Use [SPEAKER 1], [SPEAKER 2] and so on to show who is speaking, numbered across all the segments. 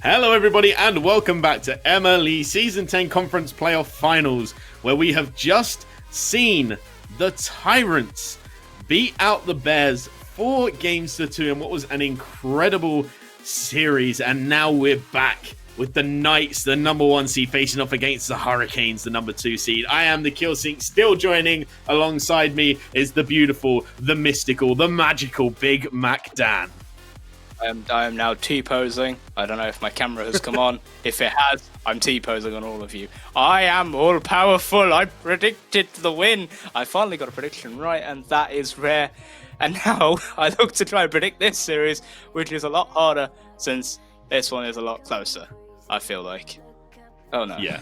[SPEAKER 1] Hello everybody and welcome back to MLE Season 10 Conference Playoff Finals, where we have just seen the Tyrants beat out the Bears 4-2 in what was an incredible series. And now we're back with the Knights, the number 1 seed, facing off against the Hurricanes, the number 2 seed. I am the Killsync. Still joining alongside me is the beautiful, the mystical, the magical Big Mac Dan.
[SPEAKER 2] I am now T-posing. I don't know if my camera has come on. If it has, I'm T-posing on all of you. I am all-powerful. I predicted the win. I finally got a prediction right, and that is rare. And now I look to try and predict this series, which is a lot harder since this one is a lot closer, I feel like. Oh, no.
[SPEAKER 1] Yeah.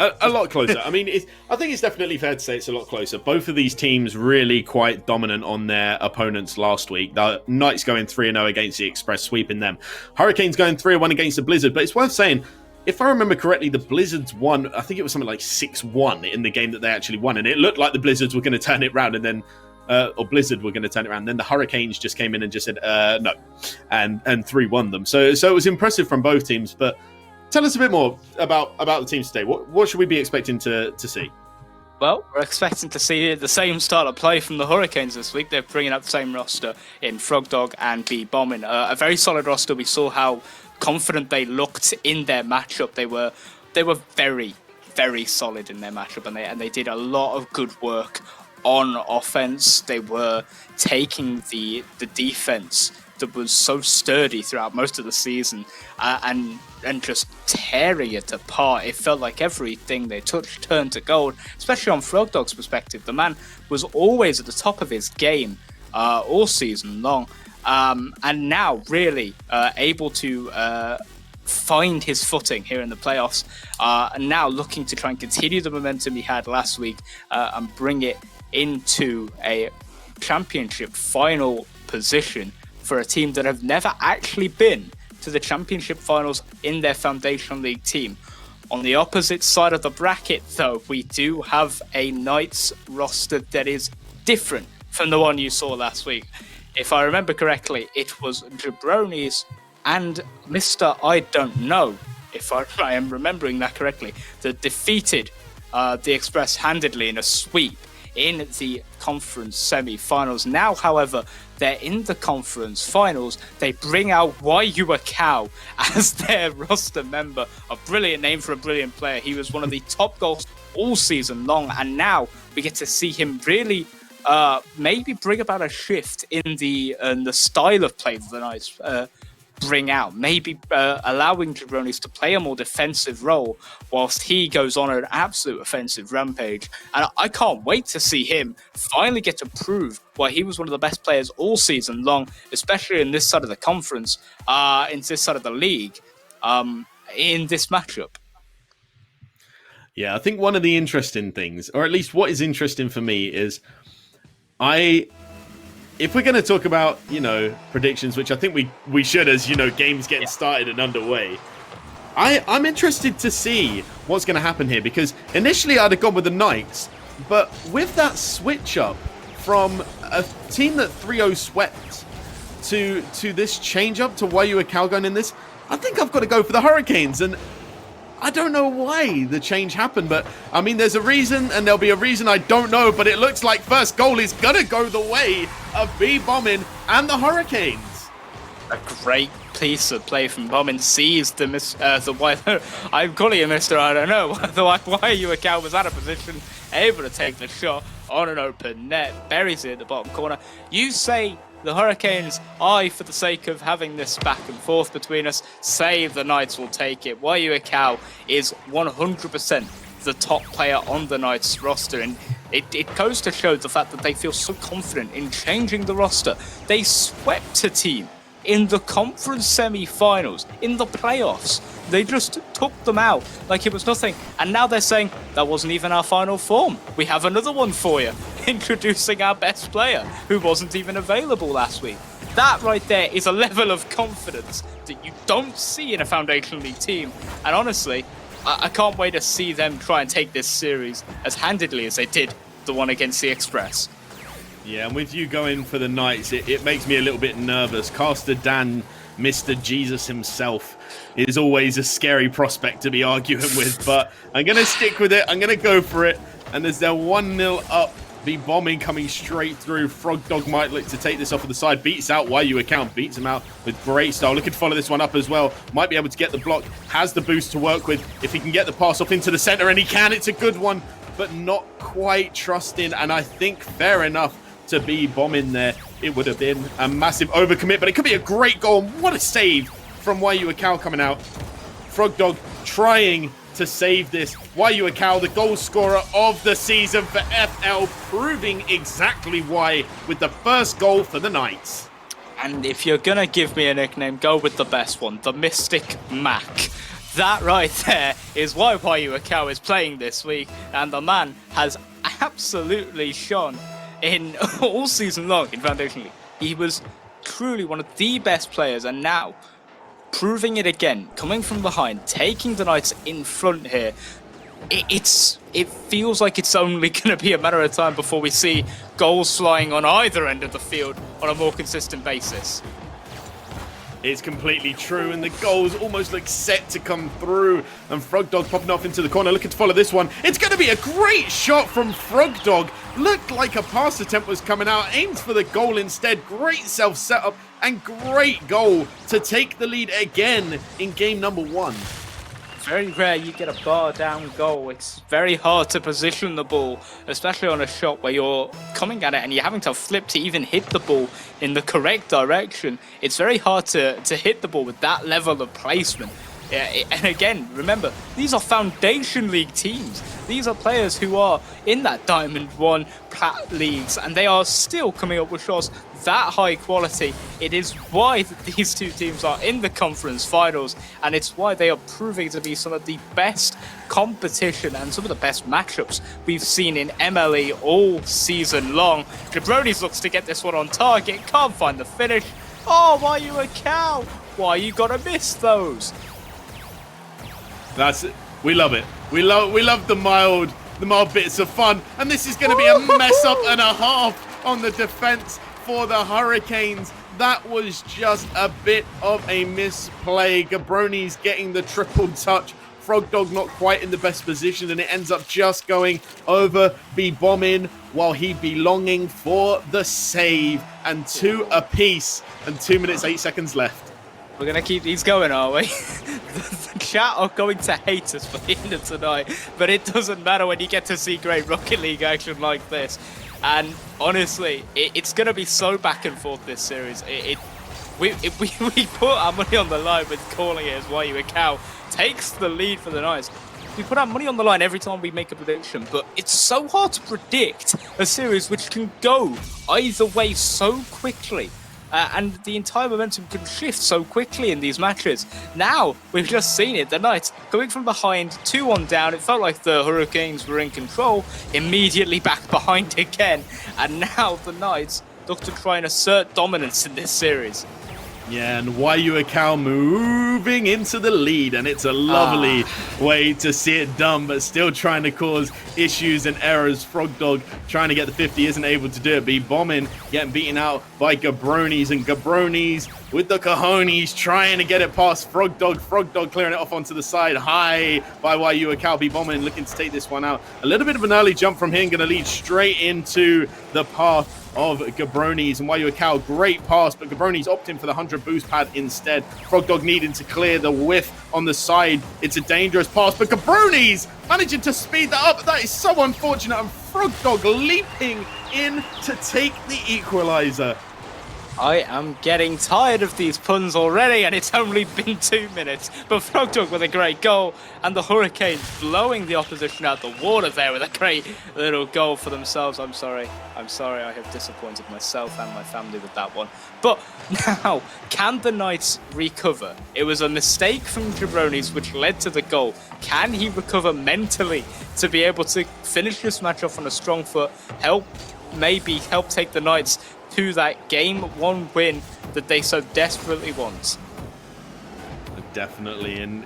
[SPEAKER 1] A lot closer. I mean, I think it's definitely fair to say it's a lot closer. Both of these teams really quite dominant on their opponents last week. The Knights going 3-0 against the Express, sweeping them. Hurricanes going 3-1 against the Blizzard. But it's worth saying, if I remember correctly, the Blizzards won, I think it was something like 6-1 in the game that they actually won. And it looked like the Blizzards were going to turn it around and then... or Blizzard were going to turn it around. Then the Hurricanes just came in and just said, no. And 3-1 them. So it was impressive from both teams. But tell us a bit more about the teams today. What should we be expecting to see?
[SPEAKER 2] Well, we're expecting to see the same style of play from the Hurricanes this week. They're bringing up the same roster in Frog Dog and B Bombing. A very solid roster. We saw how confident they looked in their matchup. They were very, very solid in their matchup, and they did a lot of good work on offense. They were taking the defense that was so sturdy throughout most of the season and just tearing it apart. It felt like everything they touched turned to gold, especially on Frog Dog's perspective. The man was always at the top of his game all season long, and now really able to find his footing here in the playoffs, and now looking to try and continue the momentum he had last week and bring it into a championship final position for a team that have never actually been to the championship finals in their Foundation League team. On the opposite side of the bracket, though, we do have a Knights roster that is different from the one you saw last week. If I remember correctly, it was Jabroni's and Mr. I Don't Know, if I am remembering that correctly, that defeated the Express handedly in a sweep in the conference semi-finals. Now, however, they're in the conference finals. They bring out Why You A Cow as their roster member. A brilliant name for a brilliant player. He was one of the top goals all season long, and now we get to see him really maybe bring about a shift in the style of play that the Knights bring out, maybe allowing Jabronis to play a more defensive role whilst he goes on an absolute offensive rampage. And I can't wait to see him finally get to prove why he was one of the best players all season long, especially in this side of the conference, in this side of the league, in this matchup.
[SPEAKER 1] Yeah, I think one of the interesting things, or at least what is interesting for me, is if we're going to talk about, predictions, which I think we should, as, games getting started and underway, I'm interested to see what's going to happen here, because initially I'd have gone with the Knights, but with that switch up from a team that 3-0 swept to this change up to Why You A Cow going in this, I think I've got to go for the Hurricanes. And I don't know why the change happened, but I mean, there's a reason, and there'll be a reason I don't know, but it looks like first goal is going to go the way of B Bombing and the Hurricanes.
[SPEAKER 2] A great piece of play from Bombing, sees the I'm calling him Mr. I Don't Know. Why You A Cow was out of position, able to take the shot on an open net, buries it at the bottom corner. You say the Hurricanes, for the sake of having this back and forth between us, say the Knights will take it. Why You A Cow is 100% the top player on the Knights roster, and it goes to show the fact that they feel so confident in changing the roster. They swept a team in the conference semi-finals, in the playoffs. They just took them out like it was nothing. And now they're saying, that wasn't even our final form. We have another one for you. Introducing our best player, who wasn't even available last week. That right there is a level of confidence that you don't see in a Foundation League team. And honestly, I can't wait to see them try and take this series as handedly as they did the one against the Express.
[SPEAKER 1] Yeah, and with you going for the Knights, it makes me a little bit nervous. Caster Dan Mr. Jesus himself is always a scary prospect to be arguing with, but I'm going to stick with it. I'm going to go for it. And as they're 1-0 up, the bombing coming straight through. Frogdog might look to take this off of the side. Beats out YU account. Beats him out with great style. Looking to follow this one up as well. Might be able to get the block. Has the boost to work with. If he can get the pass off into the center, and he can, it's a good one, but not quite trusting. And I think fair enough to be bombing there. It would have been a massive overcommit, but it could be a great goal. What a save from YU account coming out. Frogdog trying to save this. YU Akau, the goal scorer of the season for FL, proving exactly why with the first goal for the Knights.
[SPEAKER 2] And if you're gonna give me a nickname, go with the best one, the Mystic Mac. That right there is why YU Akau is playing this week, and the man has absolutely shone in all season long in Foundation League. He was truly one of the best players, and now proving it again, coming from behind, taking the Knights in front here. It feels like it's only going to be a matter of time before we see goals flying on either end of the field on a more consistent basis.
[SPEAKER 1] It's completely true, and the goals almost look set to come through. And Frogdog popping off into the corner, looking to follow this one. It's going to be a great shot from Frogdog. Looked like a pass attempt was coming out, aims for the goal instead. Great self-setup and great goal to take the lead again in game number 1.
[SPEAKER 2] Very rare you get a bar down goal. It's very hard to position the ball, especially on a shot where you're coming at it and you're having to flip to even hit the ball in the correct direction. It's very hard to hit the ball with that level of placement. And again, remember, these are Foundation League teams. These are players who are in that Diamond 1 Plat leagues, and they are still coming up with shots that high quality. It is why these two teams are in the conference finals, and it's why they are proving to be some of the best competition and some of the best matchups we've seen in MLE all season long. Jabronis looks to get this one on target, can't find the finish. Oh, why you a cow? Why you gotta miss those?
[SPEAKER 1] That's it. We love it. We love the mild bits of fun. And this is going to be a mess up and a half on the defense for the Hurricanes. That was just a bit of a misplay. Gabroni's getting the triple touch. Frogdog not quite in the best position, and it ends up just going over the bombing while he'd be longing for the save. And 2 apiece, and 2 minutes 8 seconds left.
[SPEAKER 2] We're going to keep these going, are we? The chat are going to hate us for the end of tonight, but it doesn't matter when you get to see great Rocket League action like this. And honestly, it's going to be so back and forth this series. We put our money on the line with calling it as YU Akau takes the lead for the Knights. We put our money on the line every time we make a prediction, but it's so hard to predict a series which can go either way so quickly. And the entire momentum can shift so quickly in these matches. Now, we've just seen it. The Knights coming from behind, 2-1 down. It felt like the Hurricanes were in control. Immediately back behind again. And now the Knights look to try and assert dominance in this series.
[SPEAKER 1] Yeah, and YU Akau moving into the lead, and it's a lovely way to see it done, but still trying to cause issues and errors. Frogdog trying to get the 50, isn't able to do it. Be bombing, getting beaten out by Gabronis, and Gabronis with the cojones trying to get it past Frogdog. Frogdog clearing it off onto the side, high by YU Akau. Be bombing, looking to take this one out. A little bit of an early jump from him, going to lead straight into the path of Gabronis, and YU Akau, great pass, but Gabronis opting for the 100 boost pad instead. Frogdog needing to clear the whiff on the side. It's a dangerous pass, but Gabronis managing to speed that up. That is so unfortunate, and Frogdog leaping in to take the equalizer.
[SPEAKER 2] I am getting tired of these puns already, and it's only been 2 minutes. But Frogdog with a great goal, and the Hurricanes blowing the opposition out the water there with a great little goal for themselves. I'm sorry. I have disappointed myself and my family with that one. But now, can the Knights recover? It was a mistake from Jabronis which led to the goal. Can he recover mentally to be able to finish this match off on a strong foot? Maybe help take the Knights to that game 1 win that they so desperately want.
[SPEAKER 1] Definitely, and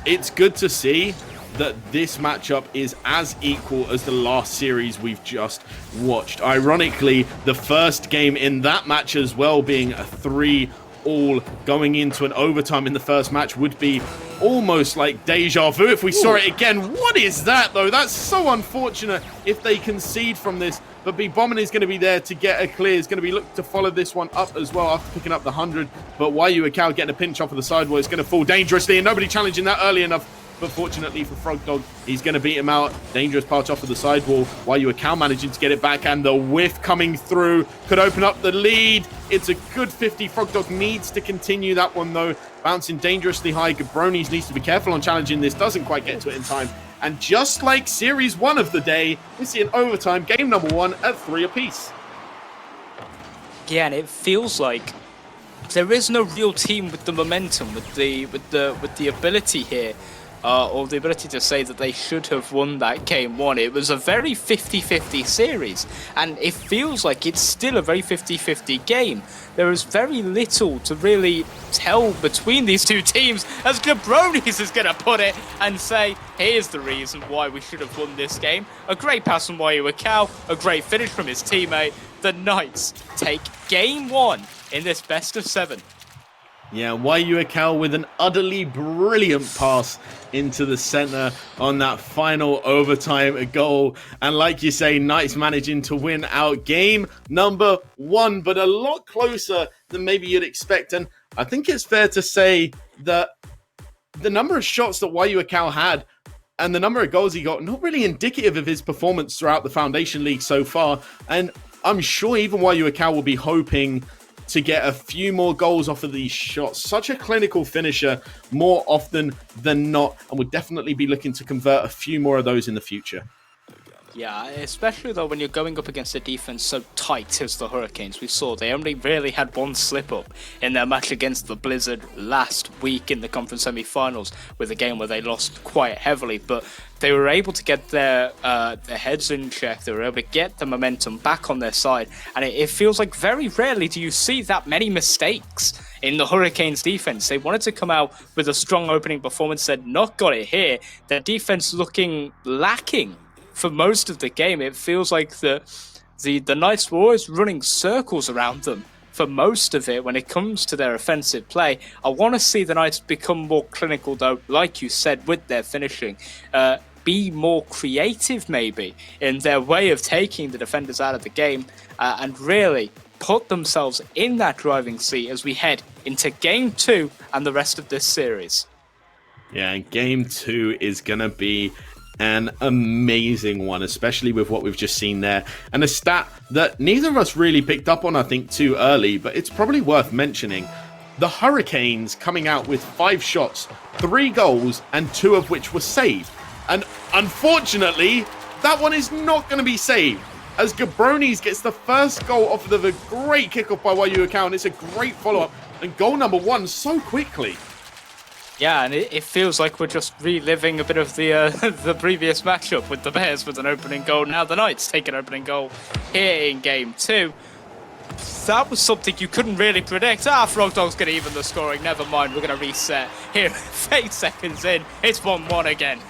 [SPEAKER 1] it's good to see that this matchup is as equal as the last series we've just watched. Ironically, the first game in that match as well being a 3 all going into an overtime in the first match would be almost like deja vu if we saw it again. What is that, though? That's so unfortunate if they concede from this. But B Bombing is going to be there to get a clear. He's going to be looking to follow this one up as well after picking up the 100. But Wayu Akao getting a pinch off of the sidewall is going to fall dangerously, and nobody challenging that early enough. But fortunately for Frog Dog, he's going to beat him out. Dangerous part off of the sidewall. Wayu Akao managing to get it back, and the whiff coming through could open up the lead. It's a good 50. Frog Dog needs to continue that one, though. Bouncing dangerously high. Gabronis needs to be careful on challenging this. Doesn't quite get to it in time. And just like Series 1 of the day, we see an overtime game number 1 at 3 apiece.
[SPEAKER 2] Yeah, and it feels like there is no real team with the momentum, with the ability here, or the ability to say that they should have won that game 1. It was a very 50-50 series, and it feels like it's still a very 50-50 game. There is very little to really tell between these two teams, as Gabronis is going to put it and say, here's the reason why we should have won this game. A great pass from Wayu Akao, a great finish from his teammate. The Knights take game 1 in this best of 7.
[SPEAKER 1] Yeah, Wayu Akao with an utterly brilliant pass into the center on that final overtime goal. And like you say, Knights managing to win out game number 1, but a lot closer than maybe you'd expect. And I think it's fair to say that the number of shots that Wayu Akao had and the number of goals he got, not really indicative of his performance throughout the Foundation League so far. And I'm sure even Wayu Akao will be hoping to get a few more goals off of these shots. Such a clinical finisher more often than not, and would definitely be looking to convert a few more of those in the future.
[SPEAKER 2] Yeah, especially though when you're going up against a defense so tight as the Hurricanes. We saw they only really had one slip-up in their match against the Blizzard last week in the conference semi-finals, with a game where they lost quite heavily, but they were able to get their heads in check. They were able to get the momentum back on their side, and it feels like very rarely do you see that many mistakes in the Hurricanes defense. They wanted to come out with a strong opening performance, they'd not got it here. Their defense looking lacking for most of the game. It feels like the Knights were always running circles around them for most of it when it comes to their offensive play. I want to see the Knights become more clinical, though, like you said, with their finishing. Be more creative, maybe, in their way of taking the defenders out of the game, and really put themselves in that driving seat as we head into Game 2 and the rest of this series.
[SPEAKER 1] Yeah, Game 2 is going to be an amazing one, especially with what we've just seen there. And a stat that neither of us really picked up on, I think, too early, but it's probably worth mentioning. The Hurricanes coming out with 5 shots, 3 goals, and 2 of which were saved. And unfortunately, that one is not going to be saved, as Gabronis gets the first goal off of a great kickoff by Wayu Akao, and it's a great follow-up, and goal number 1 so quickly.
[SPEAKER 2] Yeah, and it feels like we're just reliving a bit of the previous matchup with the Bears with an opening goal. Now the Knights take an opening goal here in Game 2. That was something you couldn't really predict. Frog Dog's going to even the scoring. Never mind, we're going to reset. Here, 8 seconds in, it's 1-1 again.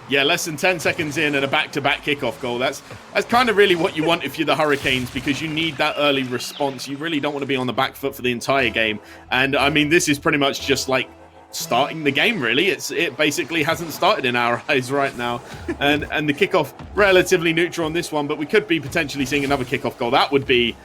[SPEAKER 1] Yeah, less than 10 seconds in and a back-to-back kickoff goal. That's kind of really what you want if you're the Hurricanes, because you need that early response. You really don't want to be on the back foot for the entire game. And, I mean, this is pretty much just like starting the game, really. It basically hasn't started in our eyes right now. And the kickoff relatively neutral on this one, but we could be potentially seeing another kickoff goal. That would be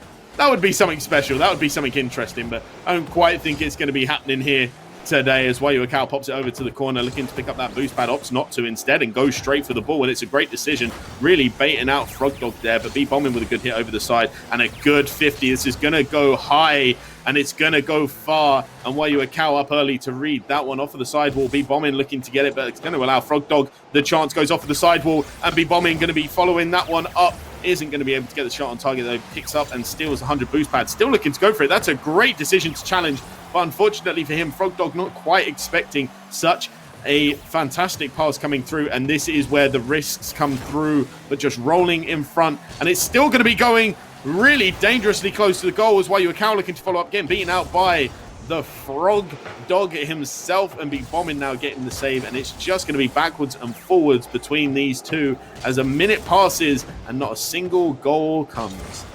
[SPEAKER 1] something special. That would be something interesting, but I don't quite think it's going to be happening here today, as Wayu Akao pops it over to the corner, looking to pick up that boost pad. Opts not to instead and goes straight for the ball, and it's a great decision, really baiting out Frog Dog there, but B-bombing with a good hit over the side and a good 50. This is going to go high and it's going to go far, and Wayu Akao up early to read that one off of the sidewall. B-bombing looking to get it, but it's going to allow Frog Dog the chance. Goes off of the sidewall, and B-bombing going to be following that one up. Isn't going to be able to get the shot on target, though. Picks up and steals 100 boost pads. Still looking to go for it. That's a great decision to challenge, but unfortunately for him, Frog Dog not quite expecting such a fantastic pass coming through, and this is where the risks come through, but just rolling in front, and it's still going to be going really dangerously close to the goal, as Wayu Akao looking to follow up, getting beaten out by the Frog Dog himself, and B-bombing now getting the save, and it's just going to be backwards and forwards between these two as a minute passes and not a single goal comes.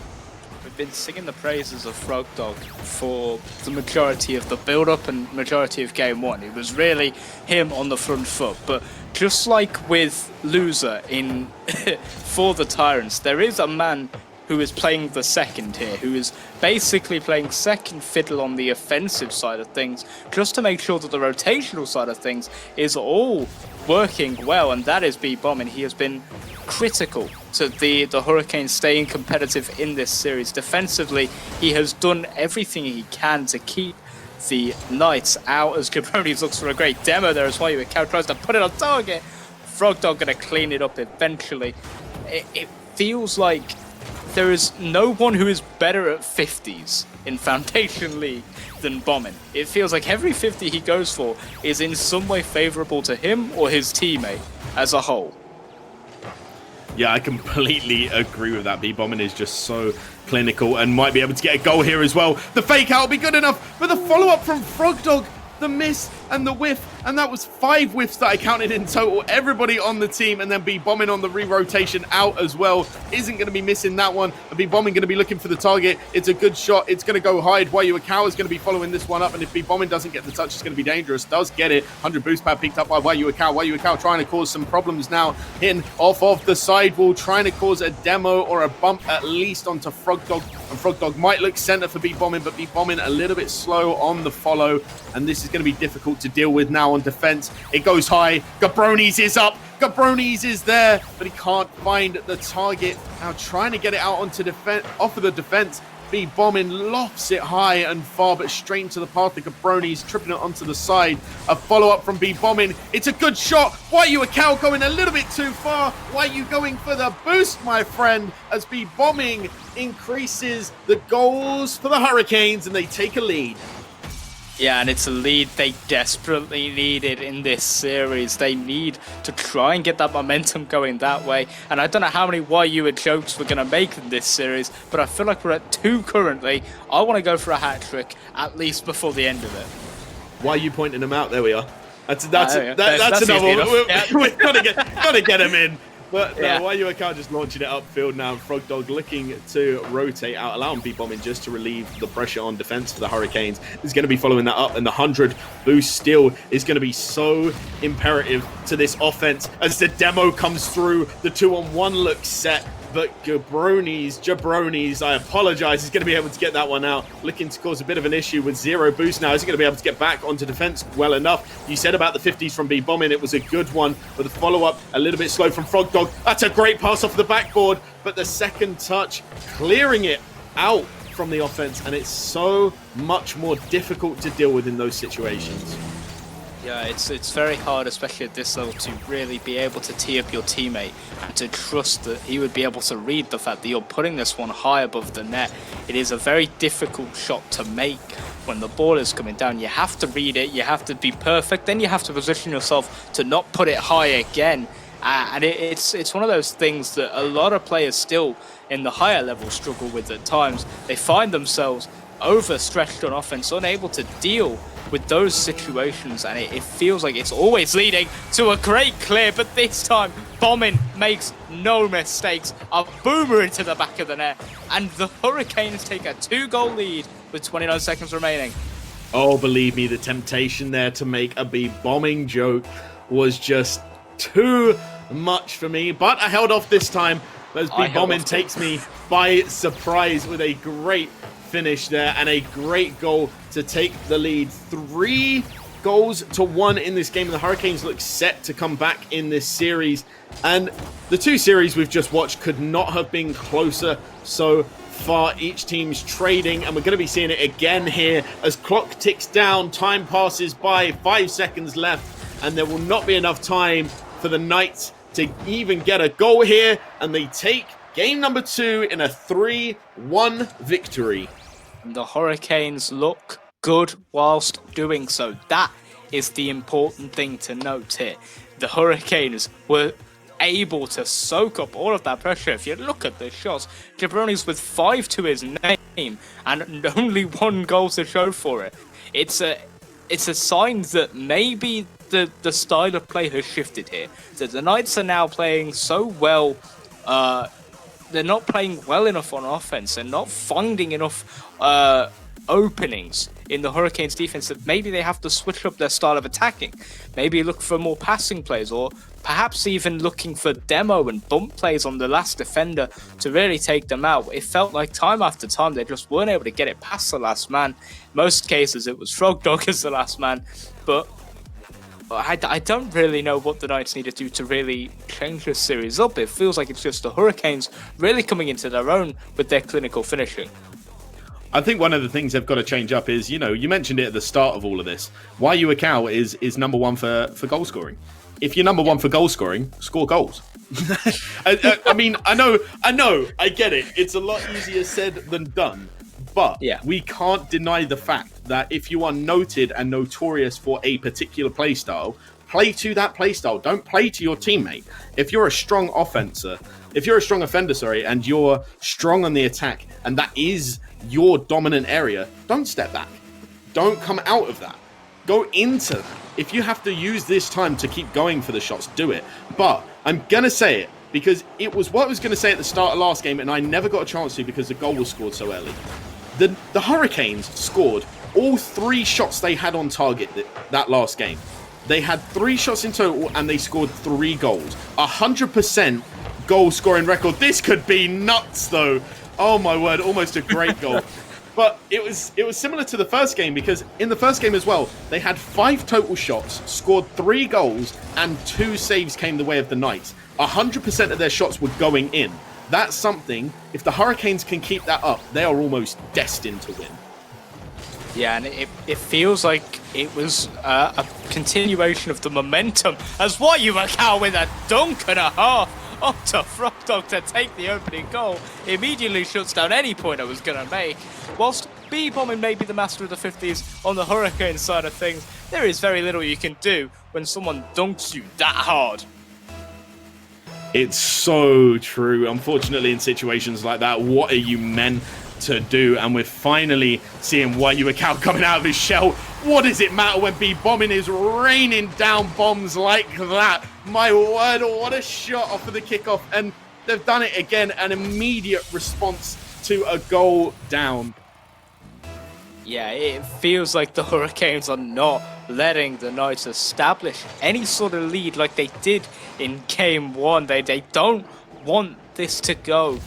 [SPEAKER 2] we've been singing the praises of Frog Dog for the majority of the build-up and majority of Game 1. It was really him on the front foot. But just like with Loser in For the Tyrants, there is a man who is playing the second here, who is basically playing second fiddle on the offensive side of things, just to make sure that the rotational side of things is all working well, and that is B-Bomb. He has been critical to the Hurricanes staying competitive in this series. Defensively, he has done everything he can to keep the Knights out, as Jabroni's looks for a great demo there as well. Cow tries to put it on target. Frog Dog going to clean it up eventually. It feels like there is no one who is better at 50s in Foundation League than Bommin. It feels like every 50 he goes for is in some way favourable to him or his teammate as a whole.
[SPEAKER 1] Yeah, I completely agree with that. B-Bommin is just so clinical and might be able to get a goal here as well. The fake out will be good enough, but the follow-up from Frog Dog, the miss and the whiff, and that was 5 whiffs that I counted in total. Everybody on the team, and then B-Bommin on the re-rotation out as well. Isn't going to be missing that one. B-Bommin going to be looking for the target. It's a good shot. It's going to go hide. Cow is going to be following this one up, and if B-Bommin doesn't get the touch, it's going to be dangerous. Does get it. 100 boost pad picked up by Cow trying to cause some problems now. Hitting off of the sidewall, trying to cause a demo or a bump at least onto Frog Dog. And Frog Dog might look center for B-Bommin, but B-Bommin a little bit slow on the follow, and this is going to be difficult to deal with now on defense. It goes high. Gabroni's is up. Gabroni's is there, but he can't find the target. Now trying to get it out onto defense, off of the defense. B-Bommin lofts it high and far, but straight into the path of Gabroni's, tripping it onto the side. A follow-up from B-Bommin. It's a good shot. Why are you a cow going a little bit too far? Why are you going for the boost, my friend? As B-Bombing increases the goals for the Hurricanes, and they take a lead.
[SPEAKER 2] Yeah, and it's a lead they desperately needed in this series. They need to try and get that momentum going that way. And I don't know how many YU jokes we're going to make in this series, but I feel like we're at 2 currently. I want to go for a hat-trick, at least before the end of it.
[SPEAKER 1] Why are you pointing them out? There we are. That's another one.
[SPEAKER 2] Yeah.
[SPEAKER 1] We've got to get him in. But no, YU just launching it upfield now. Frog Dog looking to rotate out, allowing B-Bommin just to relieve the pressure on defense for the Hurricanes. Is going to be following that up, and the 100 boost still is going to be so imperative to this offense as the demo comes through. The 2-on-1 looks set, but Jabronis, I apologize, is going to be able to get that one out. Looking to cause a bit of an issue with 0 boost now. Is he going to be able to get back onto defense well enough? You said about the 50s from B-Bommin, it was a good one, but the follow-up a little bit slow from Frog Dog. That's a great pass off the backboard, but the second touch clearing it out from the offense, and it's so much more difficult to deal with in those situations.
[SPEAKER 2] Yeah, it's very hard, especially at this level, to really be able to tee up your teammate and to trust that he would be able to read the fact that you're putting this one high above the net. It is a very difficult shot to make when the ball is coming down. You have to read it, you have to be perfect, then you have to position yourself to not put it high again. And it's one of those things that a lot of players still in the higher level struggle with at times. They find themselves overstretched on offense, unable to deal with those situations, and it feels like it's always leading to a great clear, but this time Bommin makes no mistakes. A boomer into the back of the net, and the Hurricanes take a 2-goal lead with 29 seconds remaining.
[SPEAKER 1] Oh, believe me, the temptation there to make a B-Bombing joke was just too much for me, but I held off this time as B-Bommin takes me by surprise with a great finish there and a great goal to take the lead. 3-1 in this game, and the Hurricanes look set to come back in this series, and the 2 series we've just watched could not have been closer so far. Each team's trading, and we're going to be seeing it again here as clock ticks down, time passes by, 5 seconds left, and there will not be enough time for the Knights to even get a goal here, and they take game number 2 in a 3-1 victory.
[SPEAKER 2] The Hurricanes look good whilst doing so. That is the important thing to note here. The Hurricanes were able to soak up all of that pressure. If you look at the shots, Jabroni's with 5 to his name and only 1 goal to show for it. It's a sign that maybe the style of play has shifted here. That the Knights are now playing so well they're not playing well enough on offense. They're not finding enough openings in the Hurricanes defense that maybe they have to switch up their style of attacking. Maybe look for more passing plays, or perhaps even looking for demo and bump plays on the last defender to really take them out. It felt like time after time they just weren't able to get it past the last man. Most cases it was Frogdog as the last man, but I don't really know what the Knights need to do to really change this series up. It feels like it's just the Hurricanes really coming into their own with their clinical finishing.
[SPEAKER 1] I think one of the things they've got to change up is, you mentioned it at the start of all of this. Wayu Akau is number one for goal scoring. If you're number one for goal scoring, score goals. I mean, I know, I get it. It's a lot easier said than done. But we can't deny the fact that if you are noted and notorious for a particular playstyle, play to that playstyle. Don't play to your teammate. If you're a strong offender, and you're strong on the attack, and that is your dominant area, don't step back. Don't come out of that. Go into that. If you have to use this time to keep going for the shots, do it. But I'm going to say it because it was what I was going to say at the start of last game, and I never got a chance to because the goal was scored so early. The Hurricanes scored all 3 shots they had on target that last game. They had 3 shots in total, and they scored 3 goals. 100% goal scoring record. This could be nuts, though. Oh my word, almost a great goal. But it was similar to the first game, because in the first game as well, they had 5 total shots, scored 3 goals, and 2 saves came the way of the Knights. 100% of their shots were going in. That's something, if the Hurricanes can keep that up, they are almost destined to win.
[SPEAKER 2] Yeah, and it feels like it was a continuation of the momentum as Wayu Akau with a dunk and a half up to Frogdog to take the opening goal. Immediately shuts down any point I was going to make. Whilst B-bombing may be the master of the 50s on the Hurricane side of things, there is very little you can do when someone dunks you that hard.
[SPEAKER 1] It's so true. Unfortunately, in situations like that, what are you meant to do? And we're finally seeing Wayu Akau coming out of his shell. What does it matter when B-bombing is raining down bombs like that? My word, what a shot off of the kickoff. And they've done it again, an immediate response to a goal down.
[SPEAKER 2] Yeah, it feels like the Hurricanes are not letting the Knights establish any sort of lead like they did in Game 1. They don't want this to go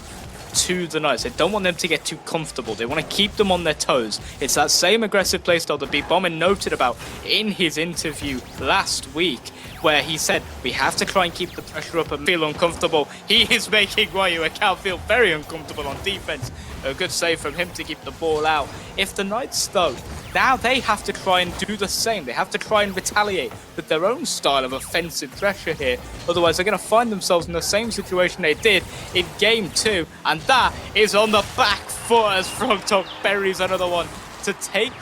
[SPEAKER 2] to the Knights. They don't want them to get too comfortable. They want to keep them on their toes. It's that same aggressive playstyle that B-bombing noted about in his interview last week, where he said, we have to try and keep the pressure up and feel uncomfortable. He is making Wayu Akau feel very uncomfortable on defense. A good save from him to keep the ball out. If the Knights, though, now they have to try and do the same. They have to try and retaliate with their own style of offensive pressure here. Otherwise, they're going to find themselves in the same situation they did in Game 2. And that is on the back foot as Frogdog buries another one to take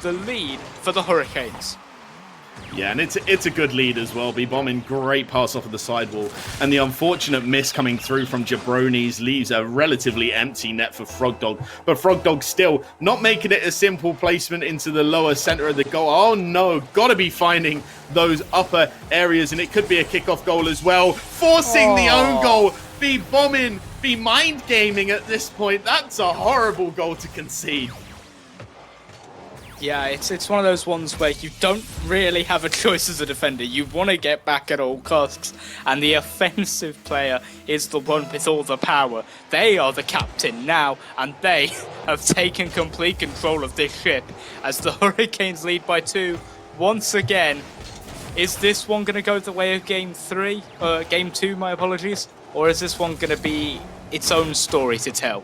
[SPEAKER 2] the lead for the Hurricanes.
[SPEAKER 1] Yeah, and it's a good lead as well. B-bombing, great pass off of the sidewall. And the unfortunate miss coming through from Jabroni's leaves a relatively empty net for Frogdog. But Frogdog still not making it a simple placement into the lower center of the goal. Oh no, gotta be finding those upper areas. And it could be a kickoff goal as well. Forcing the own goal. B-bombing, mind gaming at this point. That's a horrible goal to concede.
[SPEAKER 2] Yeah, it's one of those ones where you don't really have a choice as a defender. You want to get back at all costs, and the offensive player is the one with all the power. They are the captain now, and they have taken complete control of this ship as the Hurricanes lead by 2 once again. Is this one going to go the way of Game 2, my apologies? Or is this one going to be its own story to tell?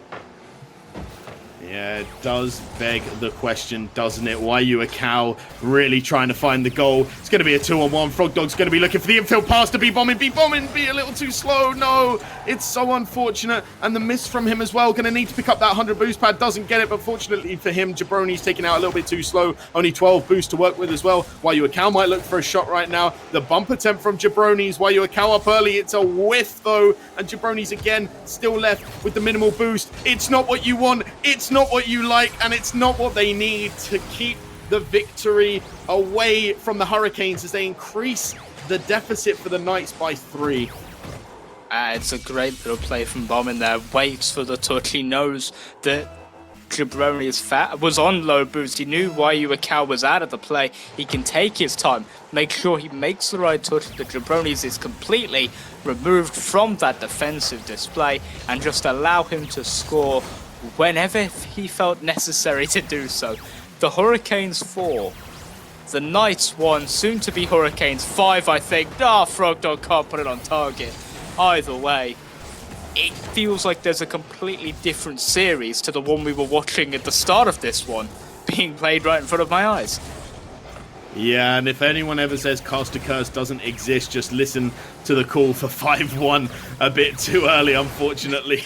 [SPEAKER 1] Yeah, it does beg the question, doesn't it? Wayu Akau really trying to find the goal. It's going to be a 2-on-1. Frogdog's going to be looking for the infield pass to B-bombing. B-bombing be a little too slow. No, it's so unfortunate. And the miss from him as well. Going to need to pick up that 100 boost pad. Doesn't get it, but fortunately for him, Jabroni's taking out a little bit too slow. Only 12 boost to work with as well. Wayu Akau might look for a shot right now. The bump attempt from Jabroni's. Wayu Akau up early. It's a whiff though. And Jabroni's again still left with the minimal boost. It's not what you want. It's not what you like, and it's not what they need to keep the victory away from the Hurricanes as they increase the deficit for the Knights by 3.
[SPEAKER 2] It's a great little play from Bombin there. Waits for the touch. He knows that Jabroni's was on low boost. He knew Wayuakao was out of the play. He can take his time, make sure he makes the right touch. The Jabroni's is completely removed from that defensive display and just allow him to score whenever he felt necessary to do so. The Hurricanes 4. The Knights 1, soon to be Hurricanes 5, I think. Frogdog can't put it on target. Either way, it feels like there's a completely different series to the one we were watching at the start of this one, being played right in front of my eyes.
[SPEAKER 1] Yeah, and if anyone ever says Caster Curse doesn't exist, just listen to the call for 5-1 a bit too early, unfortunately.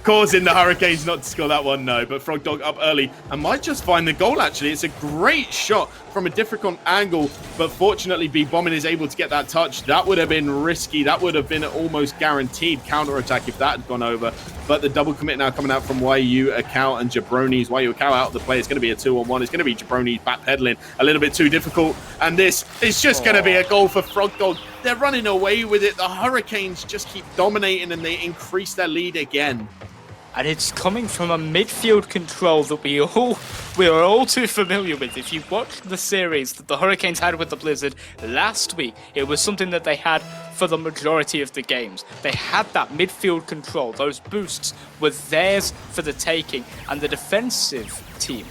[SPEAKER 1] Causing the Hurricanes not to score that one, no. But Frog Dog up early and might just find the goal, actually. It's a great shot from a difficult angle, but fortunately B-Bombing is able to get that touch. That would have been risky. That would have been an almost guaranteed counter-attack if that had gone over. But the double commit now coming out from Wayuakao and Jabroni's. Wayuakao out of the play. It's going to be a 2-on-1. It's going to be Jabroni's backpedaling a little bit too difficult. And this is just going to be a goal for Frog Dog. They're running away with it. The Hurricanes just keep dominating and they increase their lead again.
[SPEAKER 2] And it's coming from a midfield control that we are all too familiar with. If you watched the series that the Hurricanes had with the Blizzard last week, it was something that they had for the majority of the games. They had that midfield control. Those boosts were theirs for the taking. And the defensive team,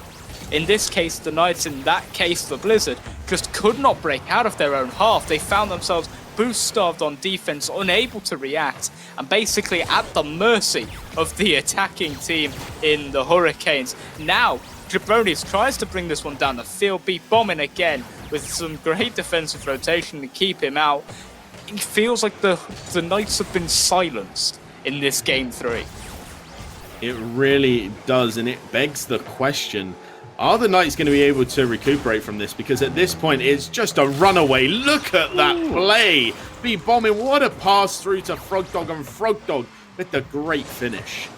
[SPEAKER 2] in this case the Knights, in that case the Blizzard, just could not break out of their own half. They found themselves boost starved on defense, unable to react, and basically at the mercy of the attacking team in the Hurricanes. Now, Jabroni's tries to bring this one down the field, beat Bombing again with some great defensive rotation to keep him out. It feels like the Knights have been silenced in this game 3.
[SPEAKER 1] It really does, and it begs the question, are the Knights going to be able to recuperate from this? Because at this point, it's just a runaway. Look at that play. B-Bombing, what a pass through to Frog Dog, and Frog Dog with the great finish.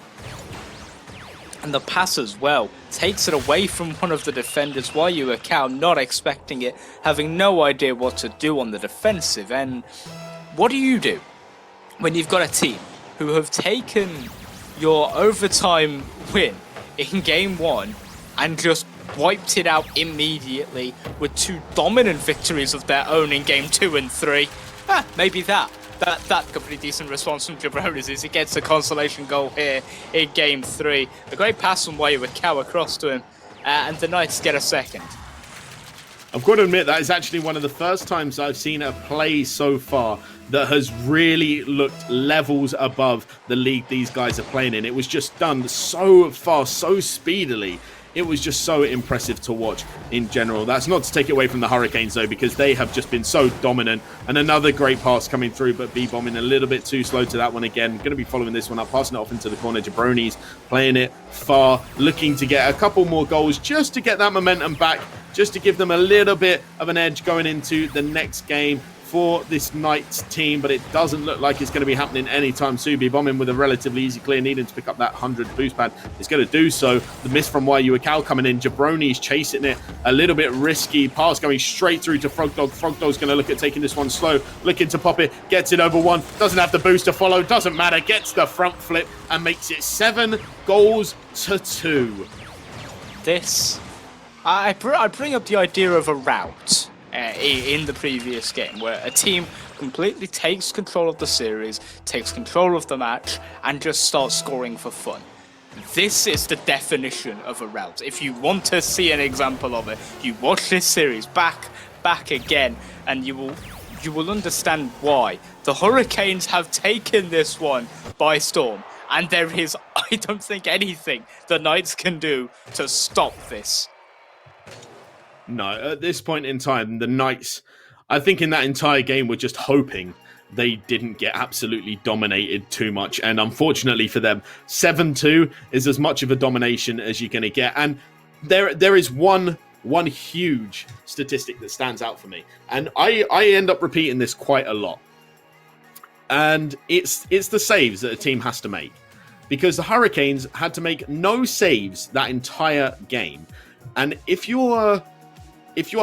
[SPEAKER 2] And the pass as well takes it away from one of the defenders. Wayuakao not expecting it, having no idea what to do on the defensive. And what do you do when you've got a team who have taken your overtime win in game 1 and just wiped it out immediately with 2 dominant victories of their own in game 2 and 3. Maybe that could be a decent response from Jabroni's is he gets a consolation goal here in game 3. A great pass from Wayuakao across to him, and the Knights get a second.
[SPEAKER 1] I've got to admit, that is actually one of the first times I've seen a play so far that has really looked levels above the league these guys are playing in. It was just done so fast, so speedily. It was just so impressive to watch in general. That's not to take it away from the Hurricanes, though, because they have just been so dominant. And another great pass coming through, but B-Bombing a little bit too slow to that one again. Going to be following this one up, passing it off into the corner. Jabroni's playing it far, looking to get a couple more goals just to get that momentum back, just to give them a little bit of an edge going into the next game for this Knights team, but it doesn't look like it's going to be happening anytime soon. B-Bombing with a relatively easy clear, needing to pick up that 100 boost pad. It's going to do so. The miss from Wayuakao coming in. Jabroni's chasing it. A little bit risky. Pass going straight through to Frog Dog. Frog Dog's going to look at taking this one slow. Looking to pop it. Gets it over one. Doesn't have the boost to follow. Doesn't matter. Gets the front flip and makes it 7 goals to 2.
[SPEAKER 2] This, I bring up the idea of a rout in the previous game, where a team completely takes control of the series, takes control of the match, and just starts scoring for fun. This is the definition of a rout. If you want to see an example of it, you watch this series back again, and you will understand why. The Hurricanes have taken this one by storm, and there is, I don't think, anything the Knights can do to stop this.
[SPEAKER 1] No, at this point in time, the Knights, I think in that entire game, were just hoping they didn't get absolutely dominated too much. And unfortunately for them, 7-2 is as much of a domination as you're going to get. And there is one huge statistic that stands out for me. And I end up repeating this quite a lot. And it's the saves that a team has to make. Because the Hurricanes had to make no saves that entire game. And if you're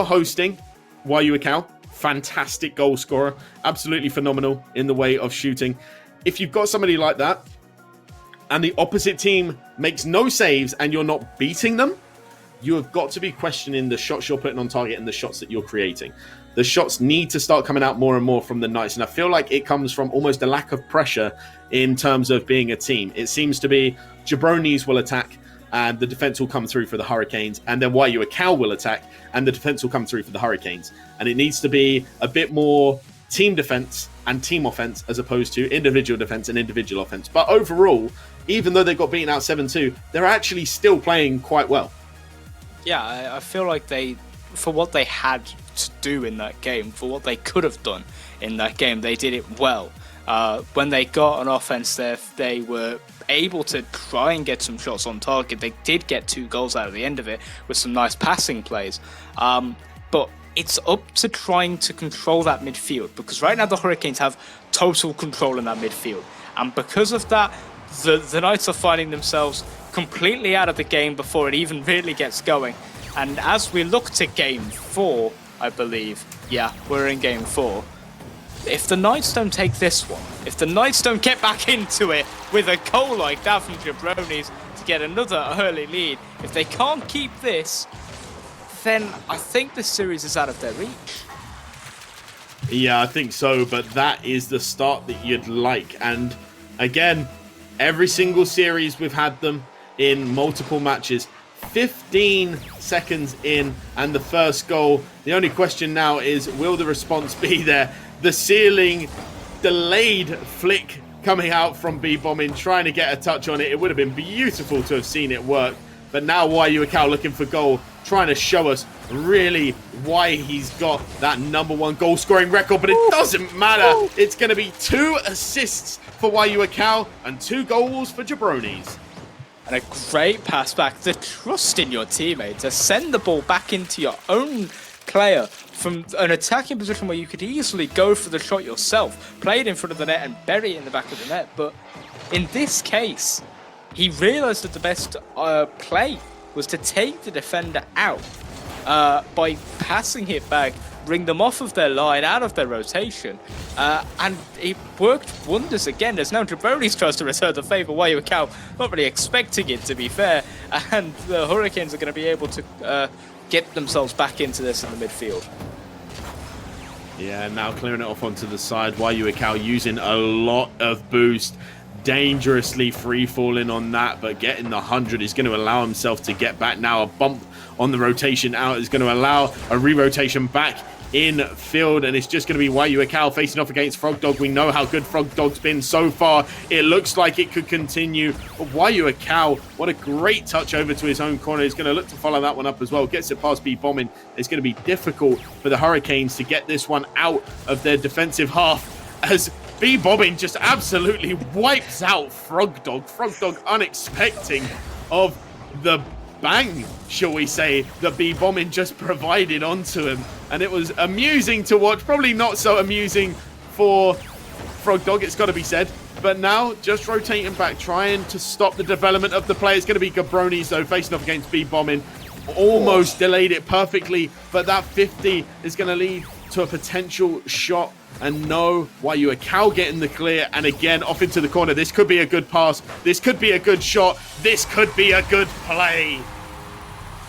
[SPEAKER 1] hosting Wayuakao, fantastic goal scorer, absolutely phenomenal in the way of shooting. if you've got somebody like that, and the opposite team makes no saves and you're not beating them, you have got to be questioning the shots you're putting on target and the shots that you're creating. The shots need to start coming out more and more from the Knights, and I feel like it comes from almost a lack of pressure in terms of being a team. It seems to be Jabronis will attack and the defense will come through for the Hurricanes, and then Waiyu Akau will attack and the defense will come through for the Hurricanes. And it needs to be a bit more team defense and team offense as opposed to individual defense and individual offense. But overall, even though they got beaten out 7-2, they're actually still playing quite well.
[SPEAKER 2] Yeah, I feel like for what they had to do in that game, for what they could have done in that game, they did it well. When they got an offense there, they were able to try and get some shots on target. They did get 2 goals out of the end of it with some nice passing plays. But it's up to trying to control that midfield, because right now the Hurricanes have total control in that midfield. And because of that, the Knights are finding themselves completely out of the game before it even really gets going. And as we look to game 4, I believe, yeah, we're in game 4. If the Knights don't take this one, if the Knights don't get back into it with a goal like that from Jabronis to get another early lead, if they can't keep this, then I think the series is out of their reach.
[SPEAKER 1] Yeah, I think so, but that is the start that you'd like. And again, every single series we've had them in multiple matches, 15 seconds in and the first goal. The only question now is, will the response be there? The ceiling delayed flick coming out from B-Bombing, trying to get a touch on it. It would have been beautiful to have seen it work. But now Waiyu Akau looking for goal, trying to show us really why he's got that #1 goal scoring record. But it doesn't matter. It's going to be 2 assists for Waiyu Akau and 2 goals for Jabronis.
[SPEAKER 2] And a great pass back. The trust in your teammate to send the ball back into your own player from an attacking position where you could easily go for the shot yourself, play it in front of the net and bury it in the back of the net. But in this case, he realised that the best play was to take the defender out by passing it back, bring them off of their line, out of their rotation, and it worked wonders again. As now Jabronis tries to return the favour. Waiyu Akau not really expecting it, to be fair, and the Hurricanes are going to be able to get themselves back into this in the midfield.
[SPEAKER 1] Yeah, now clearing it off onto the side. Waiyu Akau using a lot of boost, dangerously free-falling on that, but getting the 100 is going to allow himself to get back. Now a bump on the rotation out is going to allow a re-rotation back in field, and it's just going to be Waiyu Akau facing off against Frog Dog. We know how good Frog Dog's been so far. It looks like it could continue. But Waiyu Akau, what a great touch over to his own corner. He's going to look to follow that one up as well. Gets it past B-Bombing. It's going to be difficult for the Hurricanes to get this one out of their defensive half, as B-Bombing just absolutely wipes out Frog Dog. Frog Dog unexpecting of the bang, shall we say, that B-Bombing just provided onto him. And it was amusing to watch. Probably not so amusing for Frog Dog, it's got to be said. But now, just rotating back, trying to stop the development of the play. It's going to be Jabronis, though, facing off against B-Bombing. Almost delayed it perfectly, but that 50 is going to lead to a potential shot. And no, Waiyu Akau getting the clear, and again off into the corner. This could be a good pass. This could be a good shot. This could be a good play.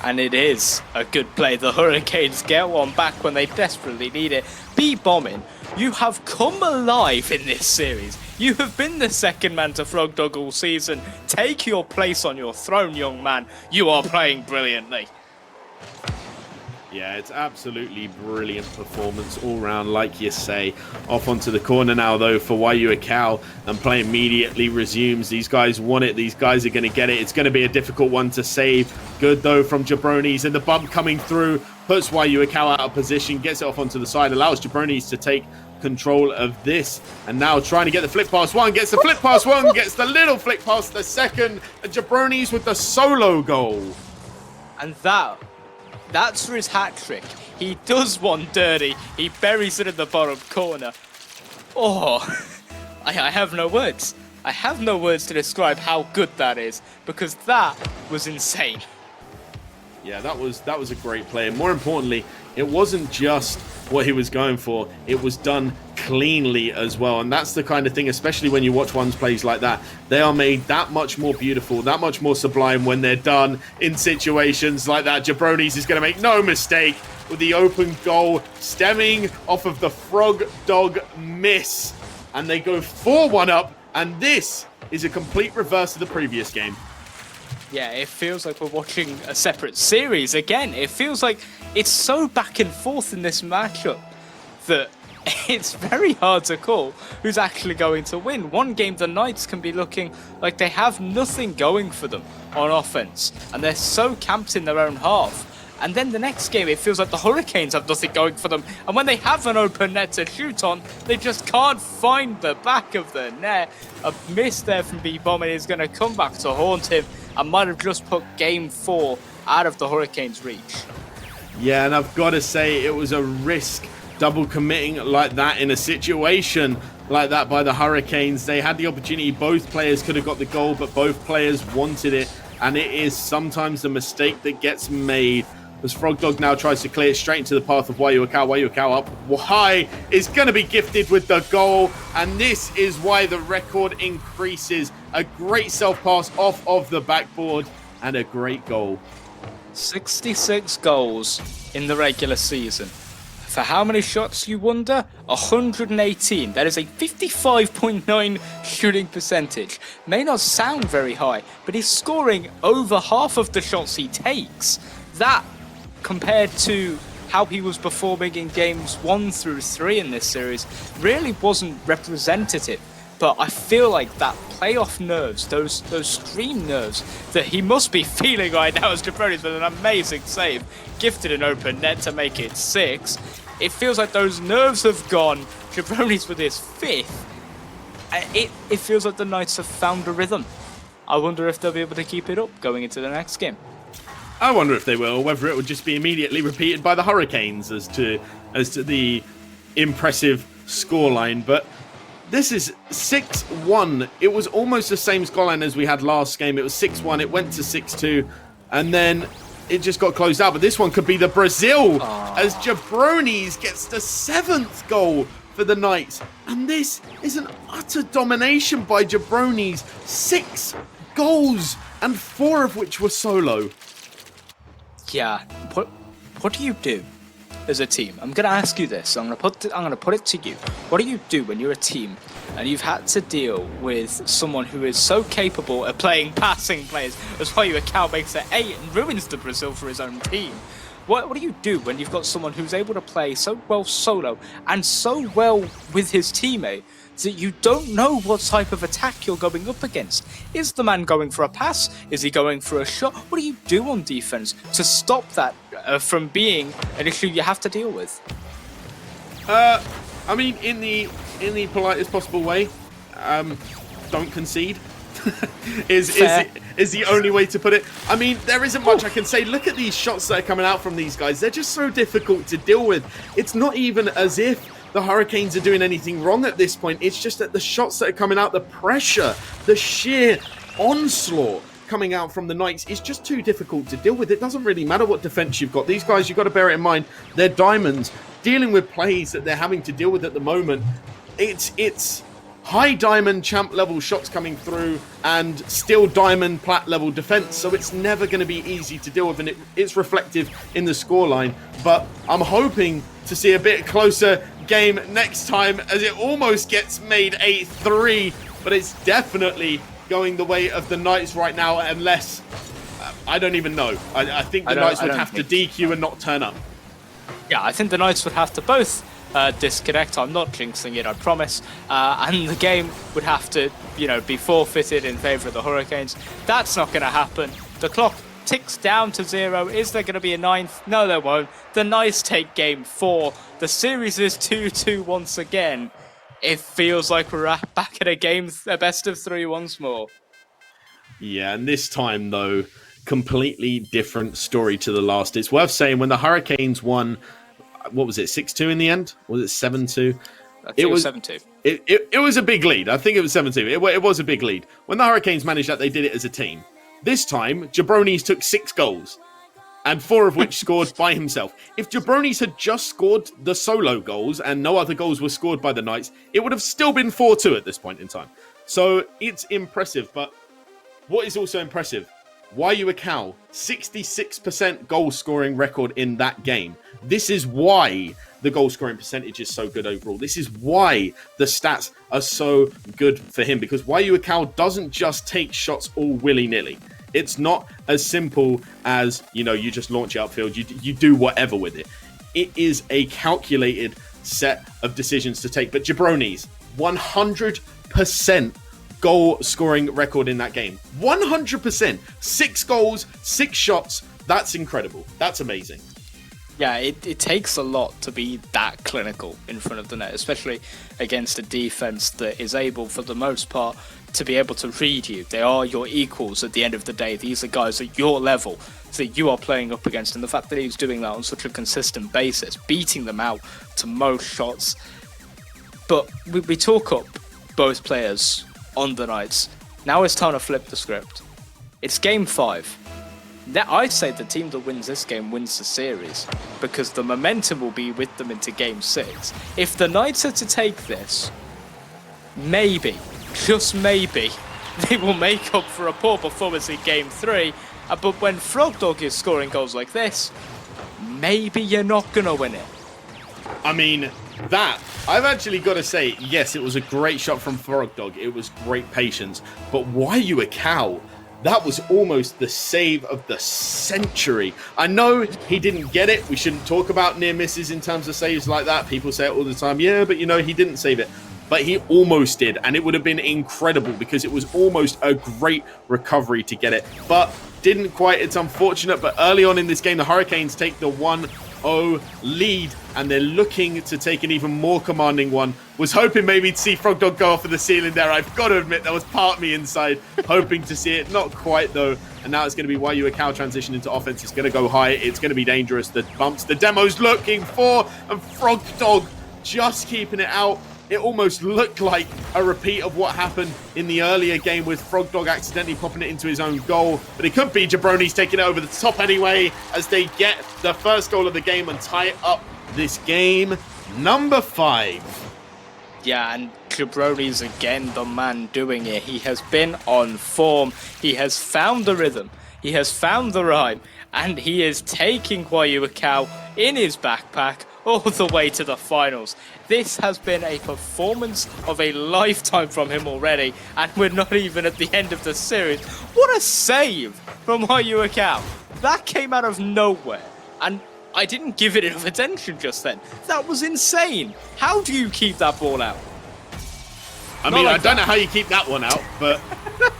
[SPEAKER 2] And it is a good play. The Hurricanes get one back when they desperately need it. B-Bombing, you have come alive in this series. You have been the second man to Frog Dog all season. Take your place on your throne, young man. You are playing brilliantly.
[SPEAKER 1] Yeah, it's absolutely brilliant performance all round, like you say. Off onto the corner now, though, for Waiyu Akau, and play immediately resumes. These guys want it. These guys are going to get it. It's going to be a difficult one to save. Good, though, from Jabronis, and the bump coming through puts Waiyu Akau out of position, gets it off onto the side, allows Jabronis to take control of this, and now trying to get the flick past one, gets the flick past one, gets the little flick past the second, and Jabronis with the solo goal.
[SPEAKER 2] And that's for his hat-trick. He does one dirty. He buries it in the bottom corner. Oh, I have no words. I have no words to describe how good that is, because that was insane.
[SPEAKER 1] Yeah, that was a great play. And more importantly, it wasn't just what he was going for. It was done cleanly as well. And that's the kind of thing, especially when you watch one's plays like that, they are made that much more beautiful, that much more sublime when they're done in situations like that. Jabroni's is going to make no mistake with the open goal stemming off of the Frog Dog miss. And they go 4-1 up, and this is a complete reverse of the previous game.
[SPEAKER 2] Yeah, it feels like we're watching a separate series again. It feels like it's so back and forth in this matchup that it's very hard to call who's actually going to win. One game, the Knights can be looking like they have nothing going for them on offense, and they're so camped in their own half. And then the next game, it feels like the Hurricanes have nothing going for them. And when they have an open net to shoot on, they just can't find the back of the net. A miss there from B-Bomb is going to come back to haunt him and might have just put Game 4 out of the Hurricanes' reach.
[SPEAKER 1] Yeah, and I've got to say, it was a risk double committing like that in a situation like that by the Hurricanes. They had the opportunity. Both players could have got the goal, but both players wanted it. And it is sometimes the mistake that gets made. As Frog Dog now tries to clear it straight into the path of Wayuakau. Wayuakau up high is going to be gifted with the goal. And this is why the record increases. A great self-pass off of the backboard and a great goal.
[SPEAKER 2] 66 goals in the regular season. For how many shots, you wonder? 118. That is a 55.9 shooting percentage. May not sound very high, but he's scoring over half of the shots he takes. That, compared to how he was performing in games 1 through 3 in this series, really wasn't representative. But I feel like that playoff nerves, those stream nerves that he must be feeling right now as Jabroni's with an amazing save, gifted an open net to make it 6. It feels like those nerves have gone. Jabroni's with his 5th. It feels like the Knights have found a rhythm. I wonder if they'll be able to keep it up going into the next game.
[SPEAKER 1] I wonder if they will, or whether it will just be immediately repeated by the Hurricanes as to the impressive scoreline. But this is 6-1. It was almost the same scoreline as we had last game. It was 6-1. It went to 6-2, and then it just got closed out. But this one could be the Brazil as Jabroni's gets the 7th goal for the Knights. And this is an utter domination by Jabroni's. 6 goals, and 4 of which were solo.
[SPEAKER 2] Yeah, what do you do as a team? I'm going to ask you this. I'm going to put it to you. What do you do when you're a team and you've had to deal with someone who is so capable at playing passing players as Wayuakau makes it 8 and ruins the Brazil for his own team? What do you do when you've got someone who's able to play so well solo and so well with his teammate that you don't know what type of attack you're going up against? Is the man going for a pass? Is he going for a shot? What do you do on defense to stop that from being an issue you have to deal with?
[SPEAKER 1] I mean, in the politest possible way, don't concede. is the only way to put it. I mean, there isn't much I can say. Look at these shots that are coming out from these guys. They're just so difficult to deal with. It's not even as if the Hurricanes are doing anything wrong at this point. It's just that the shots that are coming out, the pressure, the sheer onslaught coming out from the Knights is just too difficult to deal with. It doesn't really matter what defense you've got. These guys, you've got to bear it in mind, they're diamonds. Dealing with plays that they're having to deal with at the moment, it's high diamond champ level shots coming through and still diamond plat level defense, so it's never going to be easy to deal with, and it's reflective in the scoreline. But I'm hoping to see a bit closer game next time, as it almost gets made 8-3, but it's definitely going the way of the Knights right now, unless I don't even know. I think the Knights would have to DQ and not turn up.
[SPEAKER 2] Yeah, I think the Knights would have to both disconnect. I'm not jinxing it, I promise. And the game would have to, be forfeited in favour of the Hurricanes. That's not going to happen. The clock ticks down to 0. Is there going to be a 9th? No, there won't. The Knights take game 4. The series is 2-2 once again. It feels like we're back at a best of 3 once more. Yeah,
[SPEAKER 1] and this time, though, completely different story to the last. It's worth saying, when the Hurricanes won, what was it, 6-2 in the end? Was it 7-2?
[SPEAKER 2] I think it was 7-2.
[SPEAKER 1] It was a big lead. I think it was 7-2. It was a big lead. When the Hurricanes managed that, they did it as a team. This time, Jabroni's took 6 goals. and 4 of which scored by himself. If Jabronis had just scored the solo goals and no other goals were scored by the Knights, it would have still been 4-2 at this point in time. So it's impressive, but what is also impressive, Wayu Akau, 66% goal scoring record in that game. This is why the goal scoring percentage is so good overall. This is why the stats are so good for him, because Wayu Akau doesn't just take shots all willy-nilly. It's not as simple as, you know, you just launch it upfield, you do whatever with it. It is a calculated set of decisions to take. But Jabronis, 100% goal scoring record in that game. 100%. 6 goals, 6 shots. That's incredible. That's amazing.
[SPEAKER 2] Yeah, it takes a lot to be that clinical in front of the net, especially against a defense that is able, for the most part, to be able to read you. They are your equals at the end of the day. These are guys at your level that you are playing up against, and the fact that he's doing that on such a consistent basis, beating them out to most shots. But we talk up both players on the Knights. Now it's time to flip the script. It's game 5. Now, I'd say the team that wins this game wins the series, because the momentum will be with them into game 6. If the Knights are to take this, maybe, just maybe, they will make up for a poor performance in game 3. But when Frogdog is scoring goals like this, maybe you're not going to win it.
[SPEAKER 1] I mean, that, I've actually got to say, yes, it was a great shot from Frogdog. It was great patience. But Wayu Akau, that was almost the save of the century. I know he didn't get it. We shouldn't talk about near misses in terms of saves like that. People say it all the time. Yeah, but you know, he didn't save it. But he almost did. And it would have been incredible because it was almost a great recovery to get it. But didn't quite. It's unfortunate. But early on in this game, the Hurricanes take the 1-0 lead. And they're looking to take an even more commanding one. Was hoping maybe to see Frogdog go off of the ceiling there. I've got to admit, there was part of me inside hoping to see it. Not quite, though. And now it's going to be Wayu Akau transition into offense. It's going to go high. It's going to be dangerous. The bumps, the demo's looking for. And Frogdog just keeping it out. It almost looked like a repeat of what happened in the earlier game with Frogdog accidentally popping it into his own goal. But it could be Jabronis taking it over the top anyway as they get the first goal of the game and tie it up this game. Number 5.
[SPEAKER 2] Yeah, and Jabronis again, the man doing it. He has been on form. He has found the rhythm. He has found the rhyme. And he is taking Wayu Akau in his backpack all the way to the finals. This has been a performance of a lifetime from him already, and we're not even at the end of the series. What a save from Wayu Akau. That came out of nowhere, and I didn't give it enough attention just then. That was insane. How do you keep that ball out?
[SPEAKER 1] I mean, I don't know how you keep that one out, but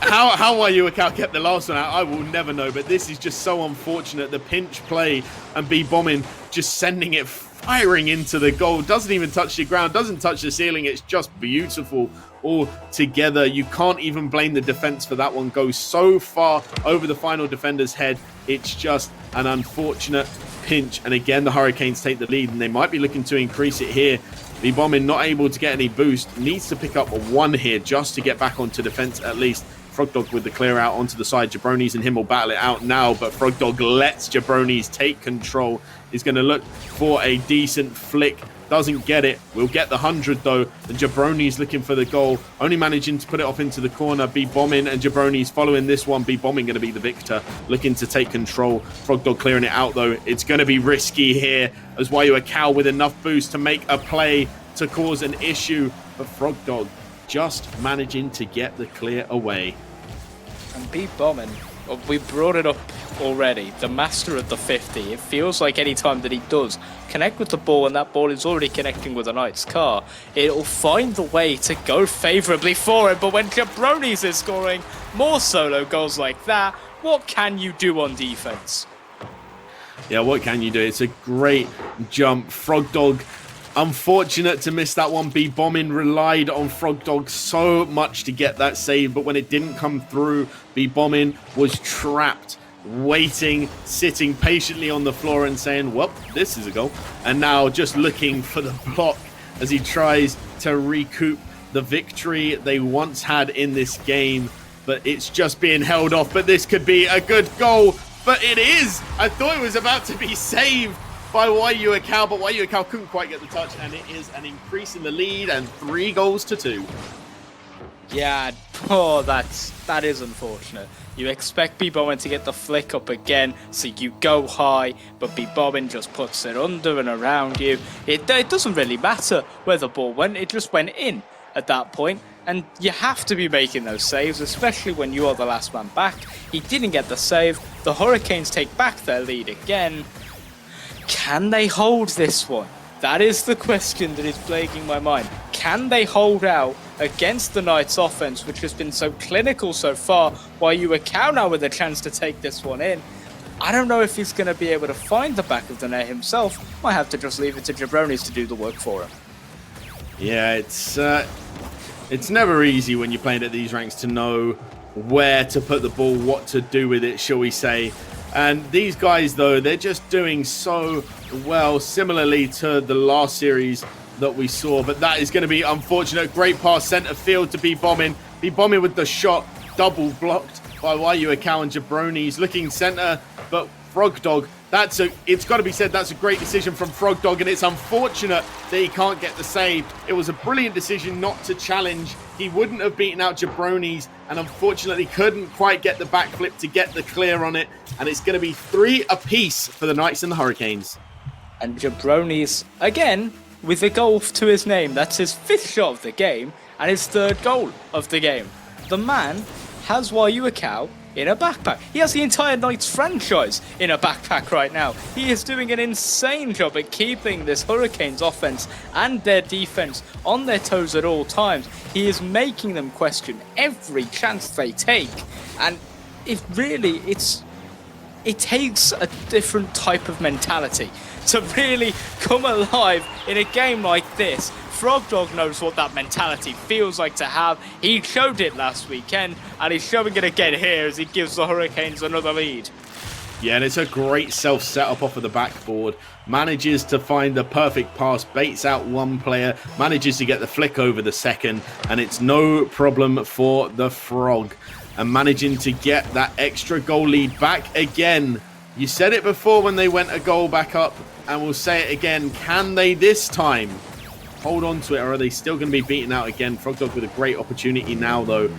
[SPEAKER 1] how Wayu Akau kept the last one out, I will never know. But this is just so unfortunate. The pinch play and B-bombing just sending it firing into the goal. Doesn't even touch the ground, doesn't touch the ceiling. It's just beautiful all together. You can't even blame the defense for that one. Goes so far over the final defender's head. It's just an unfortunate pinch. And again, the Hurricanes take the lead, and they might be looking to increase it here. B-bombing not able to get any boost. Needs to pick up a 1 here just to get back onto defense at least. Frogdog with the clear out onto the side. Jabronis and him will battle it out now, but Frogdog lets Jabronis take control. He's going to look for a decent flick. Doesn't get it. We'll get the 100 though. And Jabronis looking for the goal. Only managing to put it off into the corner. B-bombing and Jabronis following this one. B-bombing going to be the victor. Looking to take control. Frogdog clearing it out though. It's going to be risky here as Wayu Akau with enough boost to make a play to cause an issue. But Frogdog just managing to get the clear away.
[SPEAKER 2] And B-bombing, we brought it up already, the master of the 50. It feels like any time that he does connect with the ball and that ball is already connecting with a Knight's car, it'll find the way to go favourably for him. But when Jabronis is scoring more solo goals like that, what can you do on defense?
[SPEAKER 1] Yeah, what can you do? It's a great jump. Frogdog, unfortunate to miss that one. B-bombing relied on Frogdog so much to get that save, but when it didn't come through, B-bombing was trapped, waiting, sitting patiently on the floor and saying, well, this is a goal. And now just looking for the block as he tries to recoup the victory they once had in this game. But it's just being held off. But this could be a good goal but it is. I thought it was about to be saved by YU Akau, but YU Akau couldn't quite get the touch, and it is an increase in the lead and 3-2.
[SPEAKER 2] Yeah, oh, that is unfortunate. You expect B-Bombin to get the flick up again, so you go high, but B-Bombin just puts it under and around you. It doesn't really matter where the ball went, it just went in at that point, and you have to be making those saves, especially when you are the last man back. He didn't get the save. The Hurricanes take back their lead again. Can they hold this one? That is the question that is plaguing my mind. Can they hold out against the Knights' offense, which has been so clinical so far, while YU Akau now with a chance to take this one in? I don't know if he's going to be able to find the back of the net himself. Might have to just leave it to Jabronis to do the work for him.
[SPEAKER 1] Yeah, it's never easy when you're playing at these ranks to know where to put the ball, what to do with it, shall we say. And these guys, though, they're just doing so well, similarly to the last series that we saw. But that is going to be unfortunate. Great pass centre field to B-Bombin. B-Bombin with the shot, double blocked by YU Akau and Jabronis. Looking centre, but Frogdog, it's got to be said, that's a great decision from Frogdog, and it's unfortunate that he can't get the save. It was a brilliant decision not to challenge. He wouldn't have beaten out Jabronis, and unfortunately couldn't quite get the backflip to get the clear on it. And it's going to be 3 apiece for the Knights and the Hurricanes.
[SPEAKER 2] And Jabronis, again, with a goal to his name. That's his 5th shot of the game, and his 3rd goal of the game. The man has YU Akau in a backpack. He has the entire Knights franchise in a backpack right now. He is doing an insane job at keeping this Hurricanes offense and their defense on their toes at all times. He is making them question every chance they take, and it takes a different type of mentality to really come alive in a game like this. Frogdog knows what that mentality feels like to have. He showed it last weekend, and he's showing it again here as he gives the Hurricanes another lead.
[SPEAKER 1] Yeah, and it's a great self-setup off of the backboard. Manages to find the perfect pass, baits out one player, manages to get the flick over the second, and it's no problem for the Frog. And managing to get that extra goal lead back again. You said it before when they went a goal back up, and we'll say it again. Can they this time hold on to it, or are they still going to be beaten out again? Frogdog with a great opportunity now, though.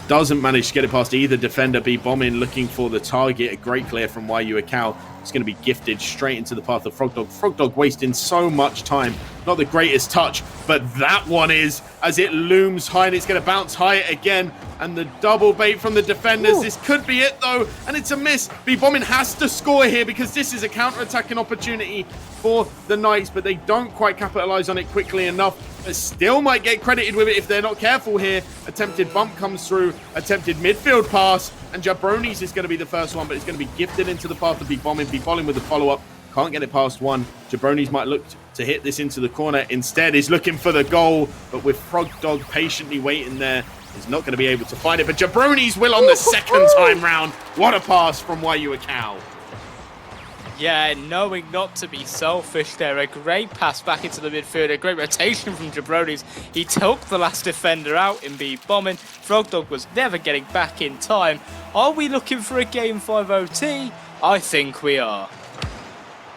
[SPEAKER 1] Doesn't manage to get it past either defender. B-Bombin looking for the target. A great clear from YU Akau. It's going to be gifted straight into the path of Frogdog. Frogdog wasting so much time. Not the greatest touch, but that one is, as it looms high, and it's going to bounce high again. And the double bait from the defenders. Ooh. This could be it, though, and it's a miss. B-Bombin has to score here because this is a counter-attacking opportunity for the Knights, but they don't quite capitalize on it quickly enough. But still might get credited with it if they're not careful here. Attempted bump comes through, attempted midfield pass, and Jabronis is going to be the first one, but it's going to be gifted into the path of B-Bombin. B-Bombin with the follow-up. Can't get it past one. Jabronis might look to hit this into the corner. Instead, he's looking for the goal, but with Frogdog patiently waiting there, he's not going to be able to find it. But Jabronis will on the second time round. What a pass from YU Akau.
[SPEAKER 2] Yeah, knowing not to be selfish there. A great pass back into the midfield. A great rotation from Jabronis. He took the last defender out in B-Bombin. Frogdog was never getting back in time. Are we looking for a Game 5 OT? I think we are.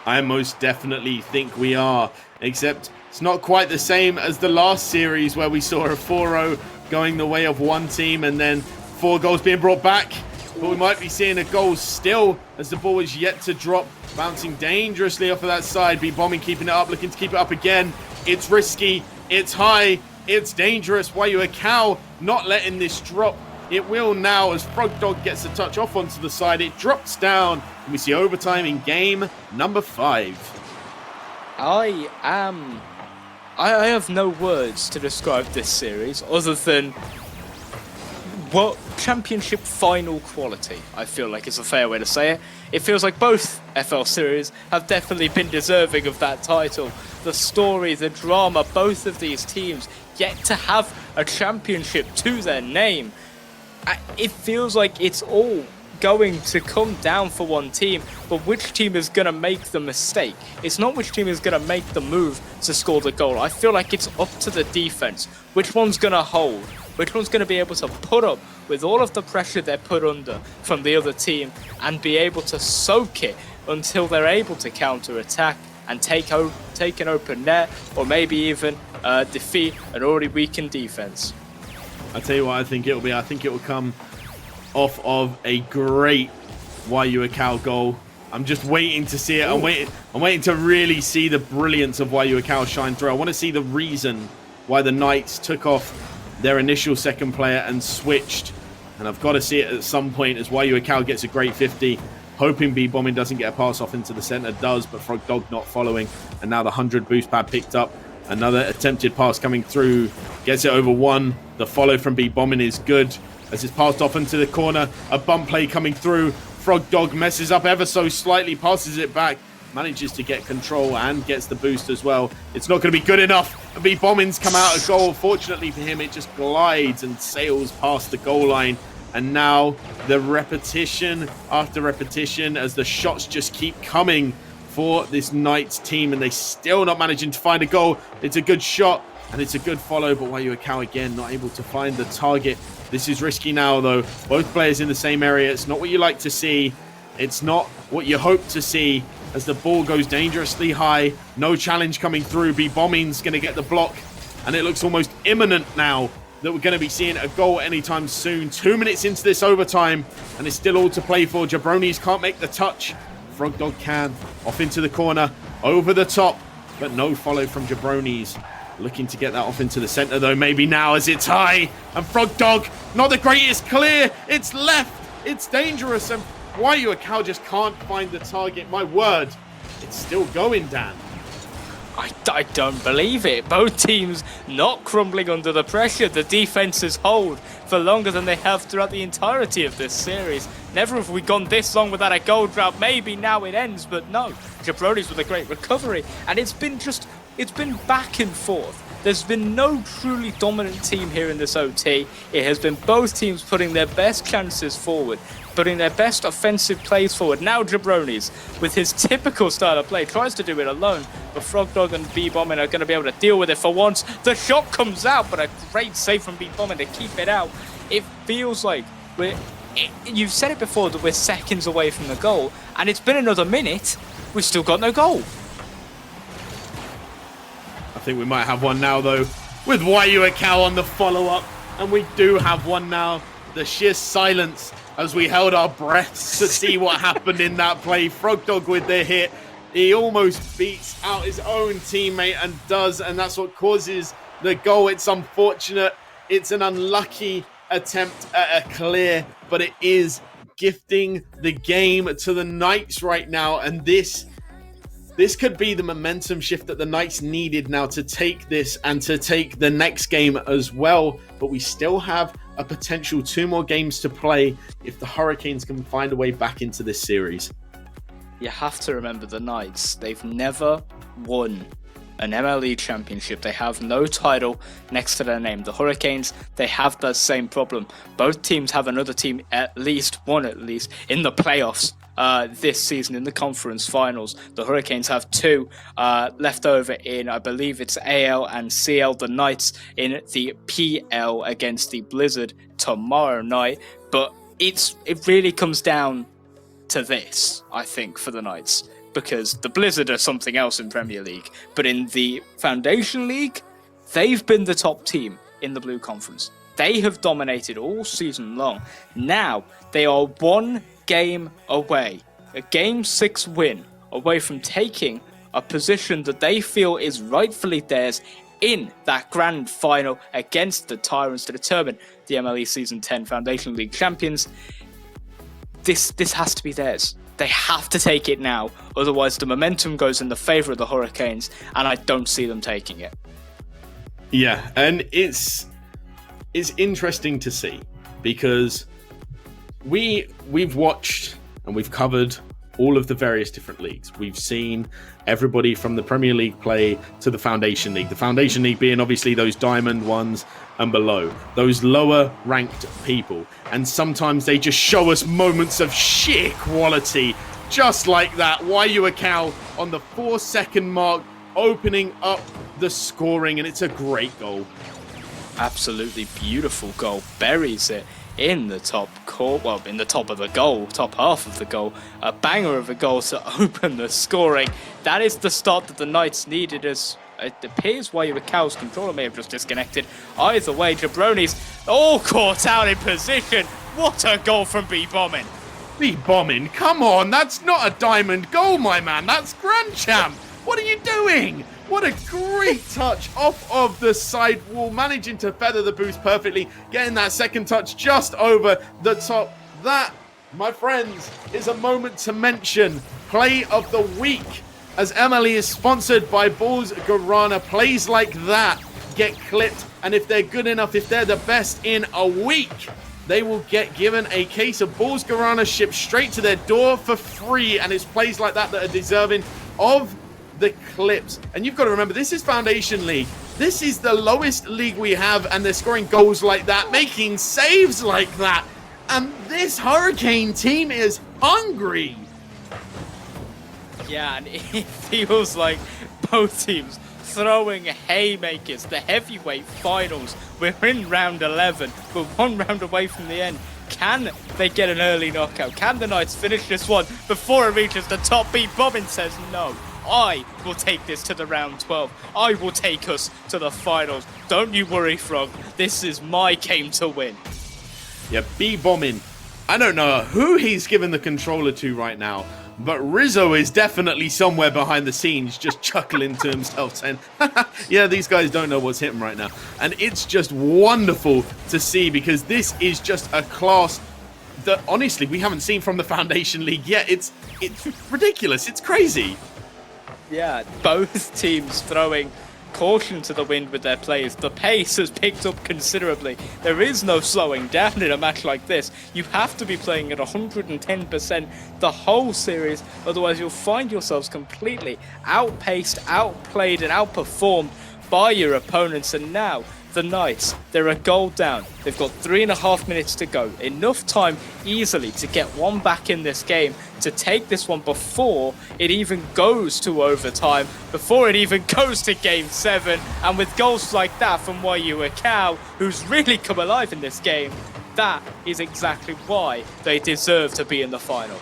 [SPEAKER 1] I most definitely think we are. Except it's not quite the same as the last series where we saw a 4-0 going the way of one team and then 4 goals being brought back. But we might be seeing a goal still as the ball is yet to drop. Bouncing dangerously off of that side. B-Bombin keeping it up, looking to keep it up again. It's risky. It's high. It's dangerous. YU Akau not letting this drop. It will now as Frogdog gets a touch off onto the side. It drops down. And we see overtime in game number 5.
[SPEAKER 2] I have no words to describe this series other than championship final quality, I feel like is a fair way to say it. It feels like both FL series have definitely been deserving of that title. The story, the drama, both of these teams yet to have a championship to their name. It feels like it's all going to come down for one team, but which team is going to make the mistake? It's not which team is going to make the move to score the goal. I feel like it's up to the defense. Which one's going to hold? Which one's going to be able to put up with all of the pressure they're put under from the other team and be able to soak it until they're able to counter-attack and take an open net, or maybe even defeat an already weakened defense.
[SPEAKER 1] I'll tell you what I think it'll be. I think it will come off of a great Waiyu Akao goal. I'm just waiting to see it. I'm waiting to really see the brilliance of Waiyu Akao shine through. I want to see the reason why the Knights took off their initial second player and switched. And I've got to see it at some point as Waiyu Akao gets a great 50. Hoping B-Bombing doesn't get a pass off into the center. Does, but Frog Dog not following. And now the 100 boost pad picked up. Another attempted pass coming through. Gets it over one. The follow from B-Bombing is good as it's passed off into the corner. A bump play coming through. Frog Dog messes up ever so slightly. Passes it back. Manages to get control and gets the boost as well. It's not going to be good enough. B-Bombing's come out a goal. Fortunately for him, it just glides and sails past the goal line. And now the repetition after repetition as the shots just keep coming for this Knights team, and they still not managing to find a goal. It's a good shot and it's a good follow, but Waiyu Akao again not able to find the target. This is risky now though. Both players in the same area. It's not what you like to see. It's not what you hope to see as the ball goes dangerously high. No challenge coming through. B-Bombing's going to get the block, and it looks almost imminent now that we're going to be seeing a goal anytime soon. 2 minutes into this overtime, and it's still all to play for. Jabronis can't make the touch. Frog Dog can. Off into the corner, over the top, but no follow from Jabronis. Looking to get that off into the center, though. Maybe now as it's high, and Frog Dog, not the greatest clear. It's left. It's dangerous, and Waiyu Akao just can't find the target. My word, it's still going, Dan.
[SPEAKER 2] I don't believe it. Both teams not crumbling under the pressure. The defenses hold for longer than they have throughout the entirety of this series. Never have we gone this long without a goal drought. Maybe now it ends, but no. Jabronis with a great recovery, and it's been back and forth. There's been no truly dominant team here in this OT. It has been both teams putting their best chances forward, putting their best offensive plays forward. Now Jabronis, with his typical style of play, tries to do it alone, but Frog Dog and B-Bombing are going to be able to deal with it for once. The shot comes out, but a great save from B-Bombing to keep it out. It feels like you've said it before that we're seconds away from the goal, and it's been another minute. We've still got no goal.
[SPEAKER 1] I think we might have one now, though, with Waiyu Akao on the follow-up. And we do have one now. The sheer silence as we held our breaths to see what happened in that play. Frog Dog with the hit. He almost beats out his own teammate and does, and that's what causes the goal. It's unfortunate. It's an unlucky attempt at a clear, but it is gifting the game to the Knights right now, and this could be the momentum shift that the Knights needed now to take this and to take the next game as well. But we still have a potential 2 more games to play if the Hurricanes can find a way back into this series.
[SPEAKER 2] You have to remember the Knights. They've never won an MLE championship. They have no title next to their name. The Hurricanes, they have that same problem. Both teams have another team, at least in the playoffs this season in the conference finals. The Hurricanes have 2 left over in, I believe it's AL and CL. The Knights in the PL against the Blizzard tomorrow night. But it really comes down to this, I think, for the Knights, because the Blizzard are something else in Premier League, but in the Foundation League, they've been the top team in the Blue Conference. They have dominated all season long. Now, they are 1 game away, a Game 6 win away from taking a position that they feel is rightfully theirs in that grand final against the Tyrants to determine the MLE Season 10 Foundation League champions. This has to be theirs. They have to take it now, otherwise the momentum goes in the favour of the Hurricanes, and I don't see them taking it.
[SPEAKER 1] Yeah, and it's interesting to see, because we've watched and we've covered all of the various different leagues. We've seen everybody from the Premier League play to the Foundation League. The Foundation League being obviously those diamond ones and below, those lower ranked people. And sometimes they just show us moments of sheer quality, just like that. Wayuakao on the 4-second mark, opening up the scoring, and it's a great goal.
[SPEAKER 2] Absolutely beautiful goal. Buries it in the top court, well, in the top of the goal, top half of the goal. A banger of a goal to open the scoring. That is the start that the Knights needed, as it appears Wayuakao's controller may have just disconnected. Either way, Jabronis all caught out in position. What a goal from B-Bombing.
[SPEAKER 1] B-Bombing, come on, that's not a diamond goal, my man. That's Grand Champ. What are you doing? What a great touch off of the side wall, managing to feather the boost perfectly, getting that second touch just over the top. That, my friends, is a moment to mention. Play of the week, as MLE is sponsored by Bulls Guarana. Plays like that get clipped, and if they're good enough, if they're the best in a week, they will get given a case of Bulls Guarana shipped straight to their door for free, and it's plays like that that are deserving of the clips. And you've got to remember, this is Foundation League. This is the lowest league we have, and they're scoring goals like that, making saves like that. And this Hurricane team is hungry.
[SPEAKER 2] Yeah, and it feels like both teams throwing haymakers. The heavyweight finals. We're in round 11. We're one round away from the end. Can they get an early knockout? Can the Knights finish this one before it reaches the top beat? Bobbin says no. I will take this to the round 12. I will take us to the finals. Don't you worry, Frog. This is my game to win.
[SPEAKER 1] Yeah, B-Bombing. I don't know who he's given the controller to right now, but Rizzo is definitely somewhere behind the scenes just chuckling to himself saying, yeah, these guys don't know what's hitting right now. And it's just wonderful to see, because this is just a class that honestly we haven't seen from the Foundation League yet. It's ridiculous. It's crazy.
[SPEAKER 2] Yeah, both teams throwing caution to the wind with their players. The pace has picked up considerably. There is no slowing down in a match like this. You have to be playing at 110% the whole series, otherwise you'll find yourselves completely outpaced, outplayed and outperformed by your opponents. And now the Knights, they're a goal down. They've got 3.5 minutes to go. Enough time easily to get one back in this game, to take this one before it even goes to overtime, before it even goes to game 7. And with goals like that from Wayuakao, who's really come alive in this game, that is exactly why they deserve to be in the final.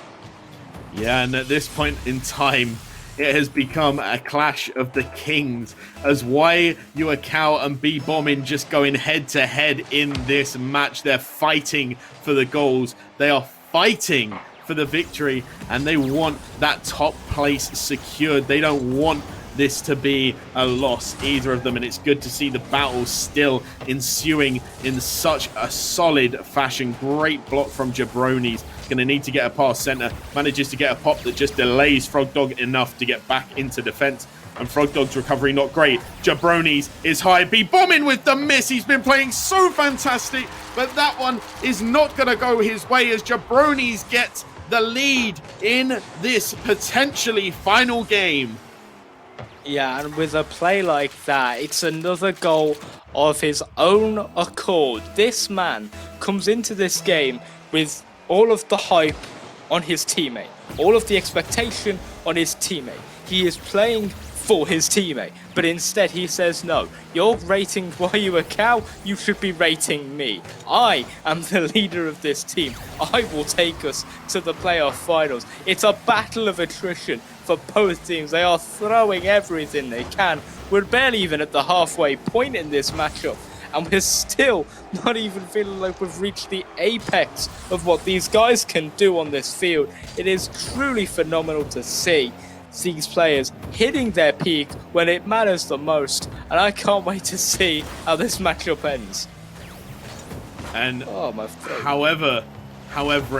[SPEAKER 1] Yeah, and at this point in time, it has become a clash of the kings, as Wayuakao and B-Bombing just going head to head in this match. They're fighting for the goals. They are fighting for the victory, and they want that top place secured. They don't want this to be a loss, either of them, and it's good to see the battle still ensuing in such a solid fashion. Great block from Jabronis. Going to need to get a pass center, manages to get a pop that just delays Frog Dog enough to get back into defense, and Frog Dog's recovery not great. Jabronis is high. B-Bombing with the miss. He's been playing so fantastic, but that one is not going to go his way, as Jabronis gets the lead in this potentially final game.
[SPEAKER 2] Yeah, and with a play like that, it's another goal of his own accord. This man comes into this game with all of the hype on his teammate, all of the expectation on his teammate. He is playing for his teammate, but instead he says, no, you're rating Wayuakao, you should be rating me. I am the leader of this team. I will take us to the playoff finals. It's a battle of attrition for both teams. They are throwing everything they can. We're barely even at the halfway point in this matchup, and we're still not even feeling like we've reached the apex of what these guys can do on this field. It is truly phenomenal to see these players hitting their peak when it matters the most, and I can't wait to see how this matchup ends.
[SPEAKER 1] And however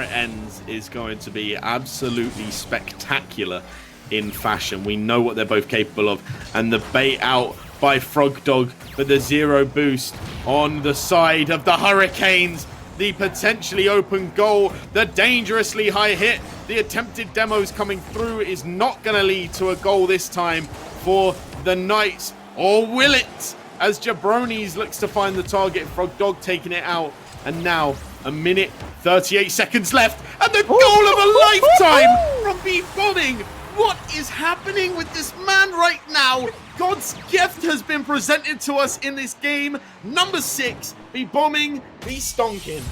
[SPEAKER 1] it ends is going to be absolutely spectacular in fashion. We know what they're both capable of, and the bait out by Frog Dog, but the zero boost on the side of the Hurricanes. the potentially open goal. The dangerously high hit. The attempted demos coming through is not going to lead to a goal this time for the Knights. Or will it? As Jabronis looks to find the target. Frog Dog taking it out. And now, a minute, 38 seconds left. And the goal of a lifetime from B-Bombing. What is happening with this man right now? God's gift has been presented to us in this game. Number 6, B-Bombing, B-Stonking.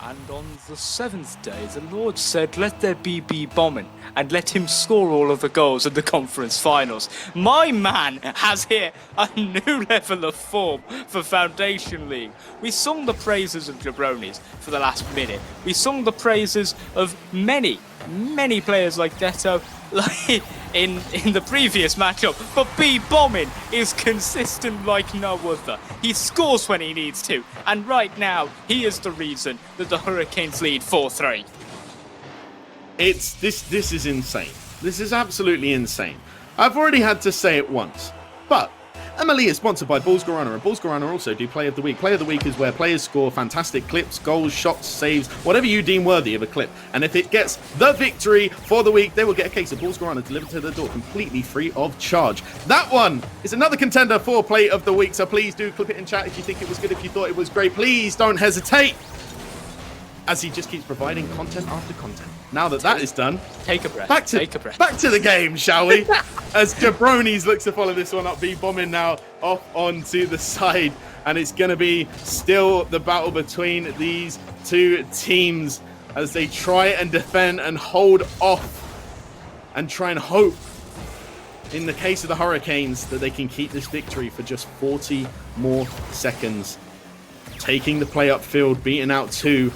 [SPEAKER 2] And on the 7th day, the Lord said, let there be bombing, and let him score all of the goals in the conference finals. My man has hit a new level of form for Foundation League. We sung the praises of Jabronis for the last minute. We sung the praises of many players like Detto in the previous matchup, but B-Bombing is consistent like no other. He scores when he needs to, and right now he is the reason that the Hurricanes lead 4-3.
[SPEAKER 1] This is insane. This is absolutely insane. I've already had to say it once, but MLE is sponsored by Bulls Guarana, and Bulls Guarana also do Play of the Week. Play of the Week is where players score fantastic clips, goals, shots, saves, whatever you deem worthy of a clip. And if it gets the victory for the week, they will get a case of Bulls Guarana delivered to their door completely free of charge. That one is another contender for Play of the Week, so please do clip it in chat if you think it was good, if you thought it was great. Please don't hesitate, as he just keeps providing content after content. Now that is done,
[SPEAKER 2] take a breath.
[SPEAKER 1] Back to the game, shall we? As Jabronis looks to follow this one up, B-Bombing now off onto the side, and it's going to be still the battle between these two teams as they try and defend and hold off and try and hope, in the case of the Hurricanes, that they can keep this victory for just 40 more seconds. Taking the play upfield, beating out 2.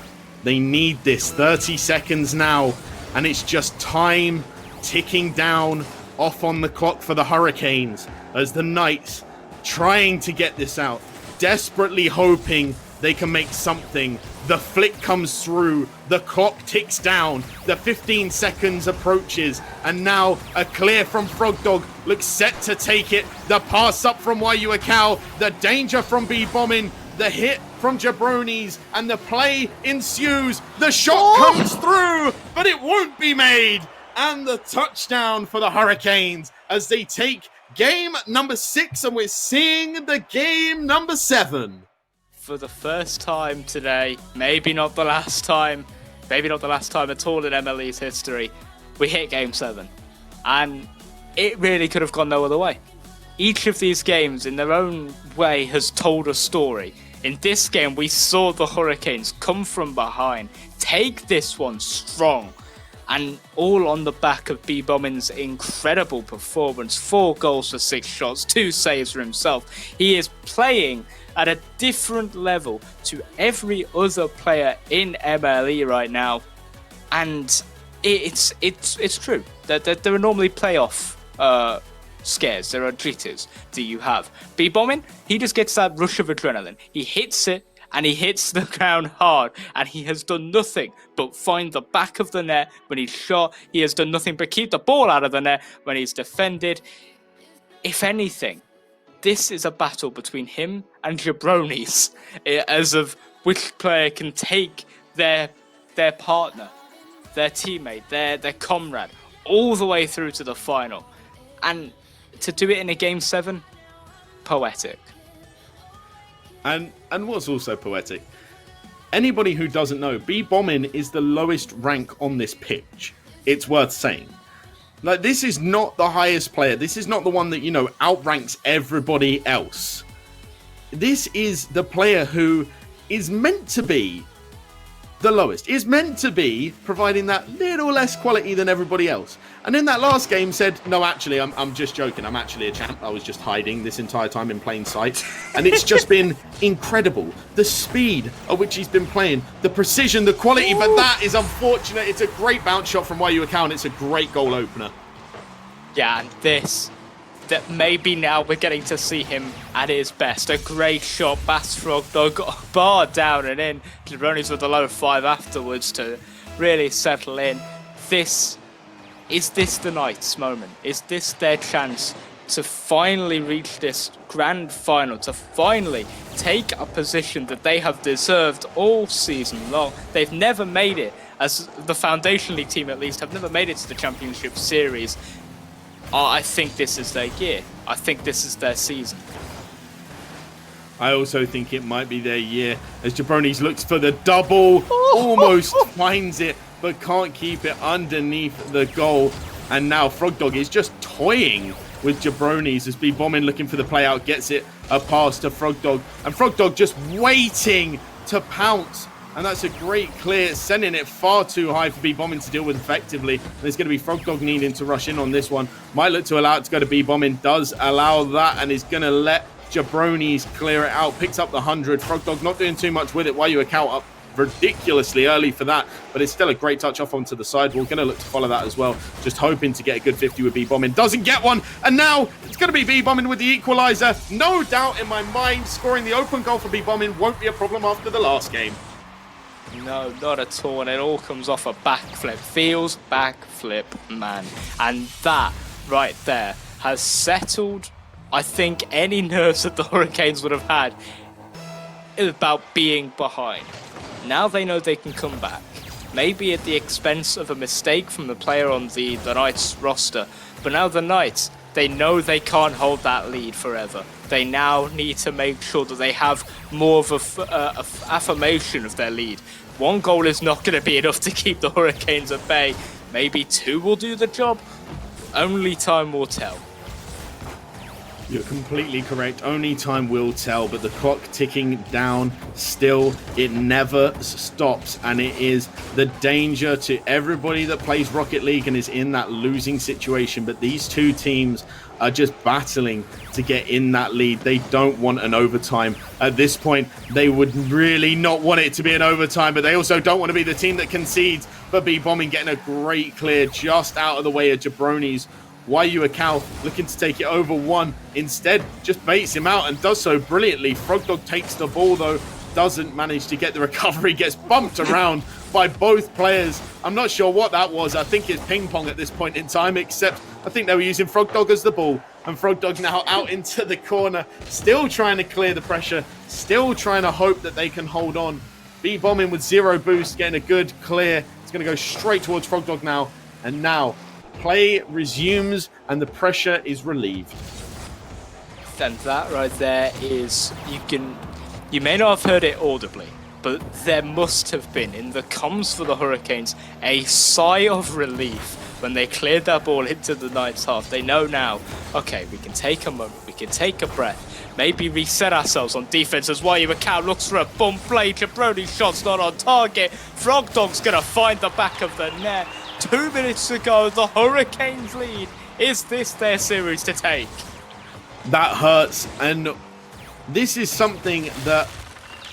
[SPEAKER 1] They need this. 30 seconds now, and it's just time ticking down off on the clock for the Hurricanes as the Knights trying to get this out, desperately hoping they can make something. The flick comes through, the clock ticks down, the 15 seconds approaches, and now a clear from Frog Dog looks set to take it. The pass up from Wayuakau, the danger from B-Bombing, the hit from Jabronis, and the play ensues. The shot comes through, but it won't be made. And the touchdown for the Hurricanes as they take game number 6, and we're seeing the game number 7.
[SPEAKER 2] For the first time today, maybe not the last time at all in MLE's history, we hit game 7. And it really could have gone no other way. Each of these games, in their own way, has told a story. In this game, we saw the Hurricanes come from behind, take this one strong, and all on the back of B-Bombing's incredible performance. 4 goals for 6 shots, 2 saves for himself. He is playing at a different level to every other player in MLE right now, and it's true that there are normally playoff scares, there are jitters that you have. B-Bombing, he just gets that rush of adrenaline. He hits it, and he hits the ground hard, and he has done nothing but find the back of the net when he's shot. He has done nothing but keep the ball out of the net when he's defended. If anything, this is a battle between him and Jabronis, as of which player can take their partner, their teammate, their comrade, all the way through to the final. And to do it in a game 7, poetic.
[SPEAKER 1] And what's also poetic, anybody who doesn't know, B-Bombing is the lowest rank on this pitch. It's worth saying. Like, this is not the highest player. This is not the one that, outranks everybody else. This is the player who is meant to be the lowest, is meant to be providing that little less quality than everybody else. And in that last game said, no, actually, I'm just joking. I'm actually a champ. I was just hiding this entire time in plain sight. And it's just been incredible. The speed at which he's been playing, the precision, the quality, but that is unfortunate. It's a great bounce shot from Wayuakau, and it's a great goal opener.
[SPEAKER 2] Yeah, and that maybe now we're getting to see him at his best. A great shot, Bass Frog Dog got a bar down and in. Jabronis with a low 5 afterwards to really settle in. Is this the Knights' moment? Is this their chance to finally reach this grand final, to finally take a position that they have deserved all season long. They've never made it, as the Foundation League team at least, have never made it to the Championship Series. I think this is their year. I think this is their season.
[SPEAKER 1] I also think it might be their year, as Jabronis looks for the double, almost finds it, but can't keep it underneath the goal. And now Frogdog is just toying with Jabronis as B-Bombin looking for the play out, gets it a pass to Frogdog. And Frogdog just waiting to pounce. And that's a great clear, sending it far too high for B-Bombin to deal with effectively. And it's going to be Frogdog needing to rush in on this one. Might look to allow it to go to B-Bombin, does allow that, and is going to let Jabronis clear it out. Picks up the 100. Frogdog not doing too much with it. Why you account up ridiculously early for that, but it's still a great touch off onto the side. We're going to look to follow that as well, just hoping to get a good 50 with B-Bombin. Doesn't get one, and now it's going to be B-Bombin with the equalizer. No doubt in my mind, scoring the open goal for B-Bombin won't be a problem after the last game.
[SPEAKER 2] No, not at all, and it all comes off a backflip. Feels backflip, man. And that right there has settled, I think, any nerves that the Hurricanes would have had about being behind. Now they know they can come back. Maybe at the expense of a mistake from the player on the Knights roster. But now the Knights, they know they can't hold that lead forever. They now need to make sure that they have more of a affirmation of their lead. One goal is not going to be enough to keep the Hurricanes at bay. Maybe two will do the job. Only time will tell.
[SPEAKER 1] You're completely correct. Only time will tell, but the clock ticking down still. It never stops, and it is the danger to everybody that plays Rocket League and is in that losing situation. But these two teams are just battling to get in that lead. They don't want an overtime. At this point, they would really not want it to be an overtime, but they also don't want to be the team that concedes. But B-Bombing getting a great clear just out of the way of Jabronis. YU Akal looking to take it over one. Instead, just baits him out and does so brilliantly. Frogdog takes the ball, though. Doesn't manage to get the recovery. Gets bumped around by both players. I'm not sure what that was. I think it's ping pong at this point in time, except I think they were using Frogdog as the ball. And Frogdog now out into the corner. Still trying to clear the pressure. Still trying to hope that they can hold on. B-Bombing with zero boost. Getting a good clear. It's going to go straight towards Frogdog now. And now play resumes and the pressure is relieved.
[SPEAKER 2] And that right there is, you may not have heard it audibly, but there must have been in the comms for the Hurricanes a sigh of relief when they cleared that ball into the Knights half. They know now, okay, we can take a moment, we can take a breath, maybe reset ourselves on defense as YU Macau looks for a bump play. Jabronis shot's not on target. Frogdog's gonna find the back of the net. 2 minutes to go, the Hurricanes lead. Is this their series to take?
[SPEAKER 1] That hurts, and this is something that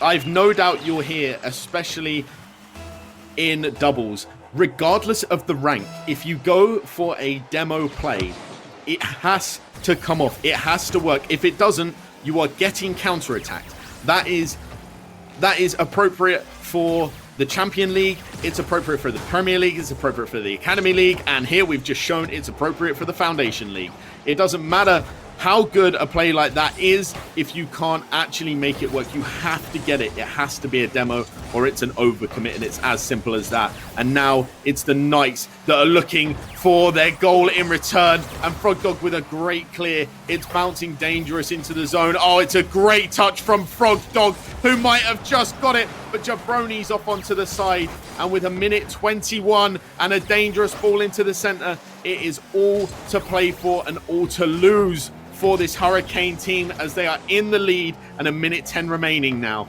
[SPEAKER 1] I've no doubt you'll hear, especially in doubles. Regardless of the rank, if you go for a demo play, it has to come off. It has to work. If it doesn't, you are getting counterattacked. That is appropriate for the Champion League, it's appropriate for the Premier League, it's appropriate for the Academy League, and here we've just shown it's appropriate for the Foundation League. It doesn't matter how good a play like that is if you can't actually make it work. You have to get it. It has to be a demo or it's an overcommit, and it's as simple as that. And now it's the Knights that are looking for their goal in return, and Frogdog with a great clear. It's bouncing dangerous into the zone. Oh, it's a great touch from Frogdog, who might have just got it, but Jabronis off onto the side, and with a minute 21 and a dangerous ball into the center, it is all to play for and all to lose for this Hurricane team as they are in the lead and a minute 10 remaining now.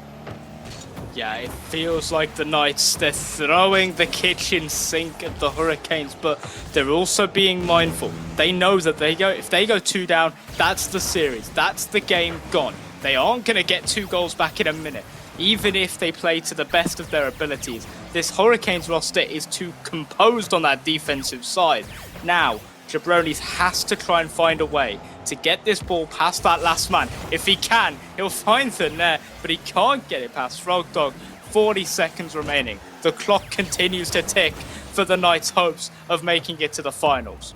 [SPEAKER 2] Yeah, it feels like the Knights, they're throwing the kitchen sink at the Hurricanes, but they're also being mindful. They know that if they go 2 down, that's the series. That's the game gone. They aren't going to get 2 goals back in a minute, even if they play to the best of their abilities. This Hurricanes roster is too composed on that defensive side. Now, Jabronis has to try and find a way to get this ball past that last man. If he can, he'll find the net, but he can't get it past Frogdog. 40 seconds remaining. The clock continues to tick for the Knights' hopes of making it to the finals.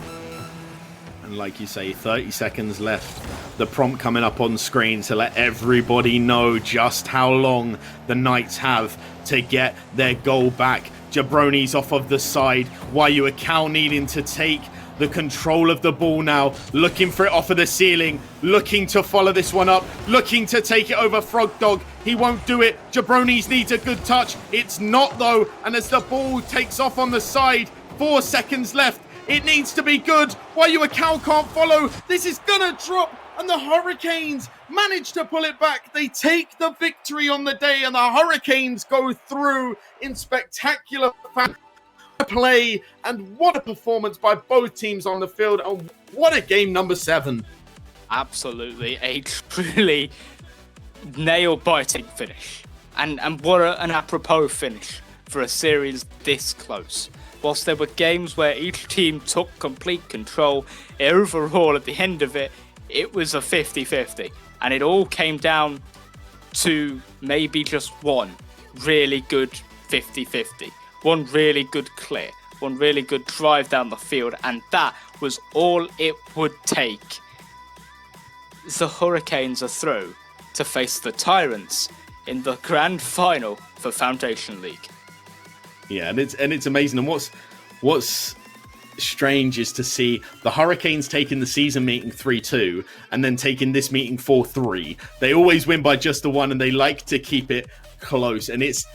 [SPEAKER 1] And And like you say, 30 seconds left. The prompt coming up on screen to let everybody know just how long the Knights have to get their goal back. Jabroni's off of the side. Wayuakao needing to take the control of the ball now, looking for it off of the ceiling, looking to follow this one up, looking to take it over Frog Dog. He won't do it. Jabroni's needs a good touch. It's not though, and as the ball takes off on the side, 4 seconds left. It needs to be good. Wayuakao can't follow. This is gonna drop, and the Hurricanes manage to pull it back. They take the victory on the day, and the Hurricanes go through in spectacular fashion. Play, and what a performance by both teams on the field, and what a game number 7.
[SPEAKER 2] Absolutely a truly nail-biting finish, and what an apropos finish for a series this close. Whilst there were games where each team took complete control, overall at the end of it, it was a 50-50, and it all came down to maybe just one really good 50-50. One really good clear, one really good drive down the field, and that was all it would take. The Hurricanes are through to face the Tyrants in the grand final for Foundation League.
[SPEAKER 1] Yeah, and it's amazing. And what's strange is to see the Hurricanes taking the season meeting 3-2 and then taking this meeting 4-3. They always win by just the one, and they like to keep it close. And it's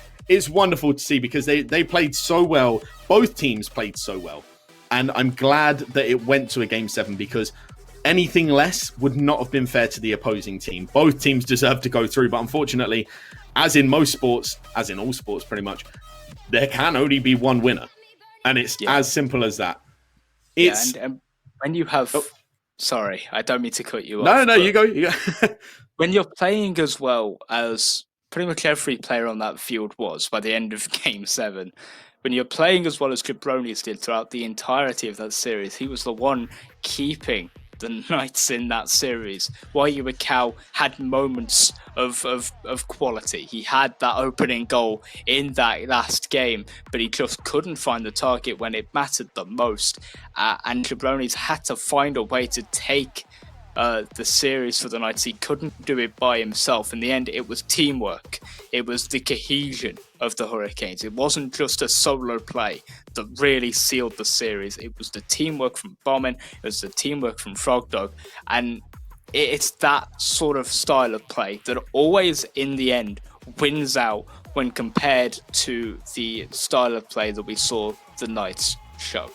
[SPEAKER 1] wonderful to see because they played so well. Both teams played so well. And I'm glad that it went to a Game 7 because anything less would not have been fair to the opposing team. Both teams deserve to go through, but unfortunately, as in most sports, as in all sports pretty much, there can only be one winner. And it's as simple as that. It's
[SPEAKER 2] and when you have... Oh. Sorry, I don't mean to cut you
[SPEAKER 1] off.
[SPEAKER 2] No,
[SPEAKER 1] you go.
[SPEAKER 2] When you're playing as well as pretty much every player on that field was by the end of Game 7. When you're playing as well as Jabroni's did throughout the entirety of that series, he was the one keeping the Knights in that series. Wayuakao had moments of quality. He had that opening goal in that last game, but he just couldn't find the target when it mattered the most. And Jabroni's had to find a way to take the series for the Knights. He couldn't do it by himself. In the end, it was teamwork. It was the cohesion of the Hurricanes. It wasn't just a solo play that really sealed the series. It was the teamwork from Bombin. It was the teamwork from Frog Dog. And it's that sort of style of play that always, in the end, wins out when compared to the style of play that we saw the Knights show.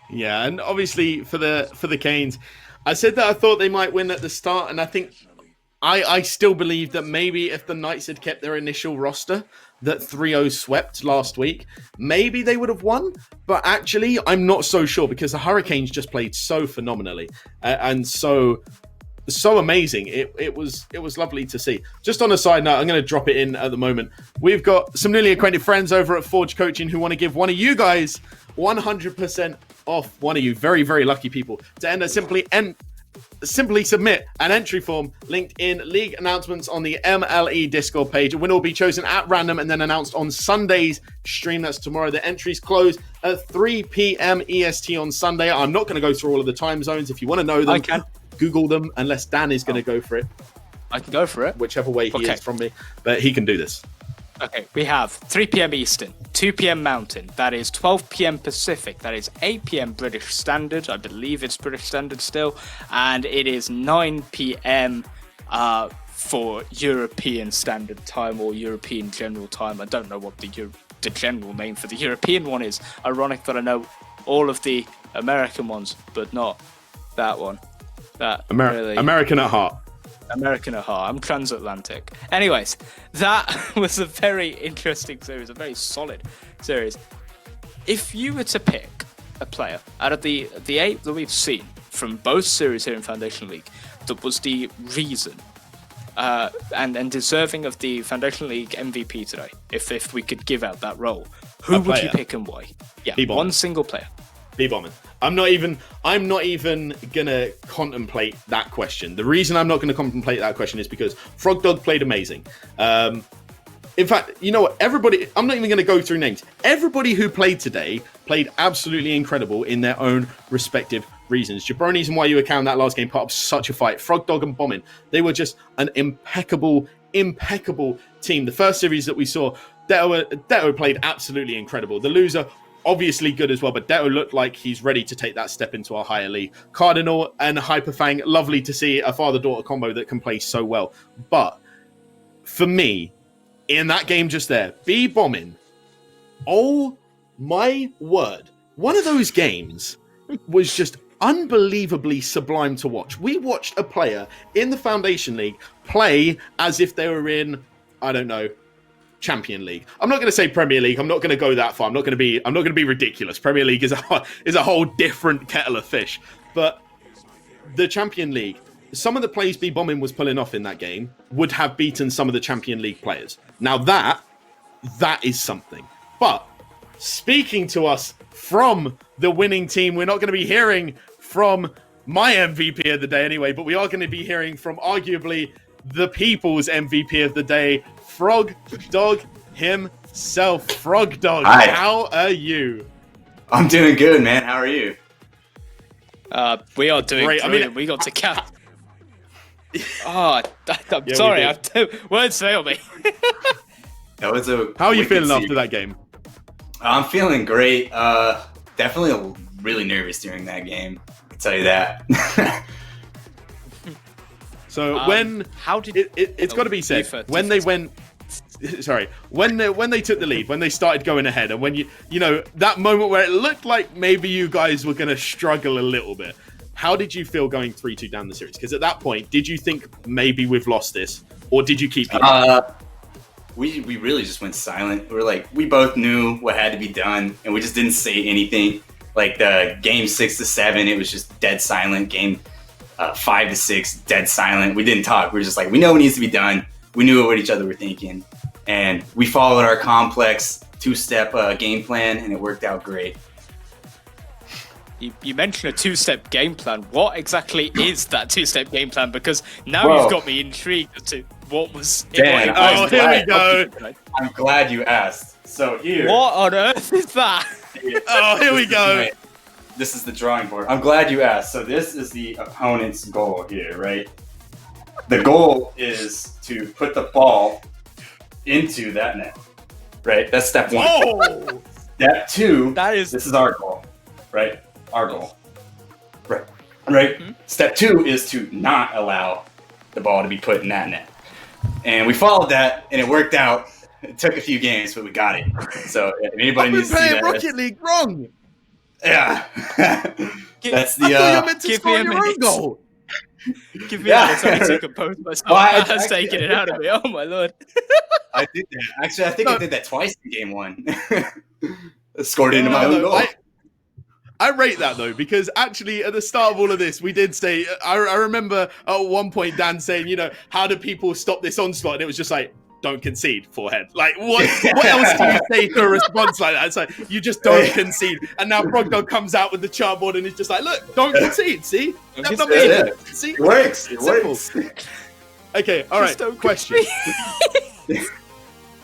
[SPEAKER 1] Yeah, and obviously for the Canes, I said that I thought they might win at the start, and I think I still believe that maybe if the Knights had kept their initial roster that 3-0 swept last week, maybe they would have won. But actually, I'm not so sure because the Hurricanes just played so phenomenally and so amazing. It was lovely to see. Just on a side note, I'm going to drop it in at the moment. We've got some newly acquainted friends over at Forge Coaching who want to give one of you guys 100% off. One of you very, very lucky people to enter simply submit an entry form linked in league announcements on the MLE Discord page. A winner will be chosen at random and then announced on Sunday's stream. That's tomorrow. The entries close at 3 p.m. EST on Sunday. I'm not going to go through all of the time zones. If you want to know them,
[SPEAKER 2] I can
[SPEAKER 1] Google them, unless Dan is going to go for it.
[SPEAKER 2] I can go for it.
[SPEAKER 1] Whichever way he is from me. But he can do this.
[SPEAKER 2] Okay, we have 3 p.m. Eastern, 2 p.m. Mountain, that is 12 p.m. Pacific, that is 8 p.m. British Standard, I believe it's British Standard still, and it is 9 p.m. For European Standard Time or European General Time. I don't know what the general name for the European one is. Ironic that I know all of the American ones, but not that one.
[SPEAKER 1] American at heart.
[SPEAKER 2] American at heart. I'm transatlantic. Anyways, that was a very interesting series, a very solid series. If you were to pick a player out of the 8 that we've seen from both series here in Foundation League that was the reason and deserving of the Foundation League MVP today, if we could give out that role, who would you pick and why? Yeah, one single player.
[SPEAKER 1] B-Bombing. I'm not even gonna contemplate that question. The reason I'm not gonna contemplate that question is because Frog Dog played amazing. In fact, you know what? Everybody, I'm not even gonna go through names. Everybody who played today played absolutely incredible in their own respective reasons. Jabroni's and YU in that last game put up such a fight. Frogdog and Bombin, they were just an impeccable team. The first series that we saw, Deto played absolutely incredible. The loser, obviously good as well, but Deto looked like he's ready to take that step into a higher league. Cardinal and Hyperfang, lovely to see a father-daughter combo that can play so well. But for me, in that game just there, B Bombin, oh my word. One of those games was just unbelievably sublime to watch. We watched a player in the Foundation League play as if they were in, I don't know, Champion League. I'm not going to say Premier League. I'm not going to go that far. I'm not going to be ridiculous. Premier League is a whole different kettle of fish. But the Champion League, some of the plays B Bombin was pulling off in that game would have beaten some of the Champion League players. Now that is something. But speaking to us from the winning team, we're not going to be hearing from my MVP of the day anyway, but we are going to be hearing from arguably the people's MVP of the day, Frog Dog himself. Frog Dog,
[SPEAKER 3] Hi.
[SPEAKER 1] How are you?
[SPEAKER 3] I'm doing good, man. How are you?
[SPEAKER 2] We are doing
[SPEAKER 1] Great.
[SPEAKER 2] brilliant.
[SPEAKER 1] I mean,
[SPEAKER 2] we got to cap. I'm
[SPEAKER 1] Yeah,
[SPEAKER 2] sorry.
[SPEAKER 1] we
[SPEAKER 2] Words fail me.
[SPEAKER 3] That was a.
[SPEAKER 1] How are you
[SPEAKER 3] wicked
[SPEAKER 1] feeling
[SPEAKER 3] series.
[SPEAKER 1] after that game?
[SPEAKER 3] I'm feeling great. Definitely really nervous during that game. I can tell you that.
[SPEAKER 1] So
[SPEAKER 2] how did
[SPEAKER 1] it's got to be said when they went. Sorry, when they took the lead, when they started going ahead, and when you know that moment where it looked like maybe you guys were going to struggle a little bit. How did you feel going 3-2 down the series? Because at that point, did you think maybe we've lost this, or did you keep?
[SPEAKER 3] We really just went silent. We both knew what had to be done, and we just didn't say anything. Like the game 6 to 7, it was just dead silent. Game 5 to 6, dead silent. We didn't talk. We were just like, we know what needs to be done. We knew what each other were thinking, and we followed our complex 2-step game plan, and it worked out great.
[SPEAKER 2] You mentioned a 2-step game plan. What exactly is that 2-step game plan? Because now
[SPEAKER 3] Whoa.
[SPEAKER 2] you've got me intrigued as to what was.
[SPEAKER 3] Dan,
[SPEAKER 1] Oh, here we go.
[SPEAKER 3] I'm glad you asked. So here.
[SPEAKER 2] What on earth is that?
[SPEAKER 1] Oh, here we go.
[SPEAKER 3] This is the drawing board. I'm glad you asked. So this is the opponent's goal here, right? The goal is to put the ball into that net, right? That's step 1.
[SPEAKER 1] Oh,
[SPEAKER 3] Step 2,
[SPEAKER 2] This
[SPEAKER 3] is our goal, right? Our goal. Right. Mm-hmm. Step 2 is to not allow the ball to be put in that net. And we followed that, and it worked out. It took a few games, but we got it. So if anybody
[SPEAKER 1] I've been
[SPEAKER 3] needs to see
[SPEAKER 1] playing
[SPEAKER 3] that,
[SPEAKER 1] Rocket League wrong.
[SPEAKER 3] yeah. That's the.
[SPEAKER 1] I thought you meant to
[SPEAKER 2] give
[SPEAKER 1] score
[SPEAKER 2] me a
[SPEAKER 1] your own
[SPEAKER 2] minute.
[SPEAKER 1] goal.
[SPEAKER 2] Give me
[SPEAKER 3] Yeah.
[SPEAKER 2] a minute to compose myself.
[SPEAKER 3] Well, I
[SPEAKER 2] That's taking it out of me. Oh my lord.
[SPEAKER 3] I did that. Actually, I think I did that twice in game 1. Scored into my
[SPEAKER 1] No,
[SPEAKER 3] own goal.
[SPEAKER 1] I rate that though, because actually at the start of all of this, we did say, I remember at one point Dan saying, how do people stop this onslaught? And it was just like, don't concede, forehead. Like, what else do you say to a response like that? It's like, you just don't concede. And now Brogdon comes out with the chartboard and he's just like, look, don't concede, see? That's not me.
[SPEAKER 3] Yeah.
[SPEAKER 1] See?
[SPEAKER 3] It works. It
[SPEAKER 1] Simple.
[SPEAKER 3] works.
[SPEAKER 1] Okay, all right,
[SPEAKER 2] don't
[SPEAKER 1] question.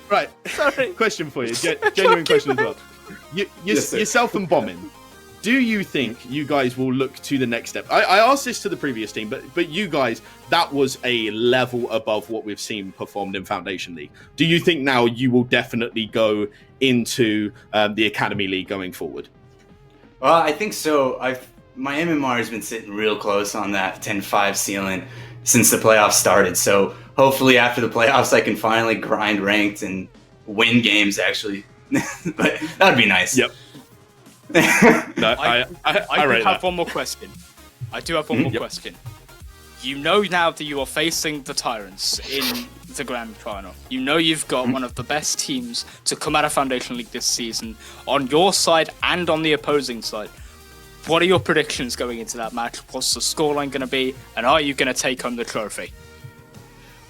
[SPEAKER 1] Right,
[SPEAKER 2] Sorry.
[SPEAKER 1] question for you, genuine question as well.
[SPEAKER 3] Yes, sir.
[SPEAKER 1] Yourself and Bombin, do you think you guys will look to the next step? I asked this to the previous team, but you guys, that was a level above what we've seen performed in Foundation League. Do you think now you will definitely go into the Academy League going forward?
[SPEAKER 3] Well, I think so. My MMR has been sitting real close on that 10-5 ceiling since the playoffs started. So hopefully after the playoffs, I can finally grind ranked and win games, actually. But that would be nice.
[SPEAKER 1] Yep. No, I
[SPEAKER 2] do
[SPEAKER 1] rate
[SPEAKER 2] have
[SPEAKER 1] that.
[SPEAKER 2] one more question. I do have one more question. You know now that you are facing the Tyrants in the Grand Final. You know you've got one of the best teams to come out of Foundation League this season on your side and on the opposing side. What are your predictions going into that match? What's the scoreline going to be? And are you going to take home the trophy?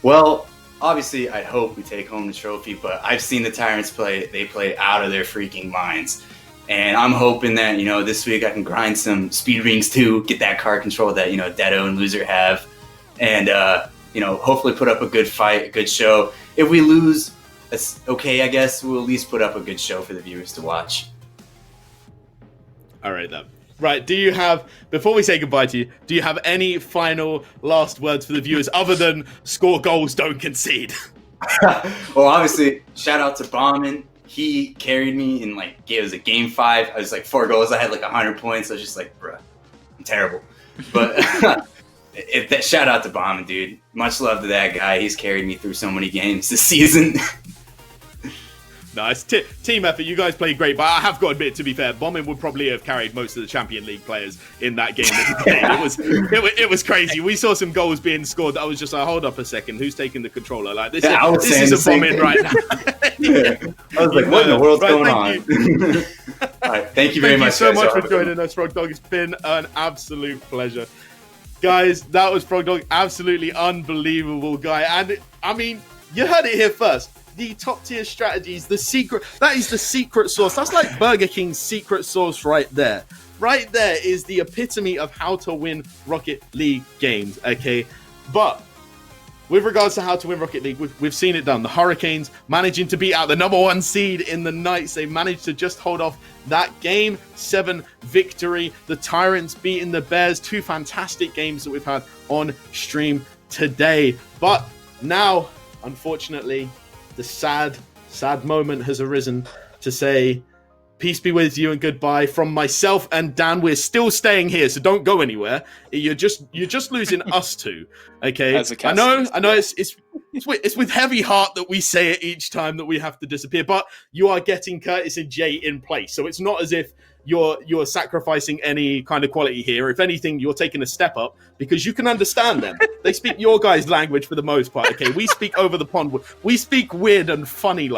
[SPEAKER 3] Well, obviously, I hope we take home the trophy, but I've seen the Tyrants play. They play out of their freaking minds. And I'm hoping that, this week I can grind some speed rings too, get that card control that, Deto and Loser have. And, hopefully put up a good fight, a good show. If we lose, that's okay, I guess. We'll at least put up a good show for the viewers to watch.
[SPEAKER 1] I rate that. Right, do you have, before we say goodbye to you, do you have any final last words for the viewers other than score goals, don't concede?
[SPEAKER 3] Well, obviously, shout out to Bauman. He carried me in it was a game 5. I was 4 goals. I had 100 points. I was just bruh, I'm terrible. But shout out to Bauman, dude. Much love to that guy. He's carried me through so many games this season.
[SPEAKER 1] Nice. Team effort. You guys played great, but I have got to admit, to be fair, Bombin would probably have carried most of the Champion League players in that game that he played. It was crazy. We saw some goals being scored that I was just like, hold up a second, who's taking the controller? This is a Bombin right now.
[SPEAKER 3] I was like, what in the world's going on? All right, thank you very much.
[SPEAKER 1] Thank you so much for joining us, Frog Dog. It's been an absolute pleasure. Guys, that was Frog Dog. Absolutely unbelievable guy. And, I mean, you heard it here first. The top tier strategies, that is the secret sauce. That's like Burger King's secret sauce right there. Right there is the epitome of how to win Rocket League games, okay? But with regards to how to win Rocket League, we've seen it done. The Hurricanes managing to beat out the #1 seed in the Knights. They managed to just hold off that Game 7 victory. The Tyrants beating the Bears. 2 fantastic games that we've had on stream today. But now, unfortunately, the sad moment has arisen to say peace be with you and goodbye from myself and Dan. We're still staying here, so don't go anywhere. You're just losing us two. Okay, I know. It's with heavy heart that we say it each time that we have to disappear. But you are getting Curtis and Jay in place, so it's not as if you're sacrificing any kind of quality here. If anything, you're taking a step up because you can understand them. They speak your guys' language for the most part. Okay, we speak over the pond. We speak weird and funny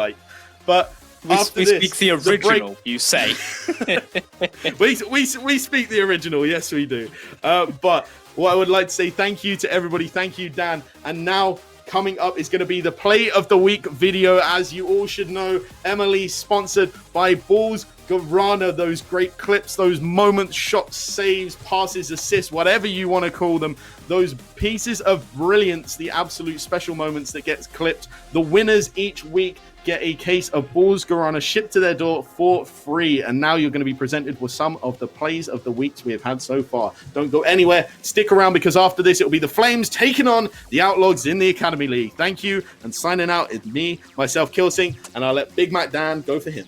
[SPEAKER 1] but
[SPEAKER 2] we speak the original. You say
[SPEAKER 1] we speak the original. Yes, we do. But what I would like to say, thank you to everybody. Thank you, Dan. And now, coming up is going to be the Play of the Week video. As you all should know, MLE sponsored by Balls Garana. Those great clips, those moments, shots, saves, passes, assists, whatever you want to call them. Those pieces of brilliance, the absolute special moments that gets clipped. The winners each week get a case of Balls Garana shipped to their door for free. And now you're going to be presented with some of the plays of the weeks we have had so far. Don't go anywhere. Stick around because after this, it'll be the Flames taking on the Outlaws in the Academy League. Thank you. And signing out is me, myself, Kilsing. And I'll let Big Mac Dan go for him.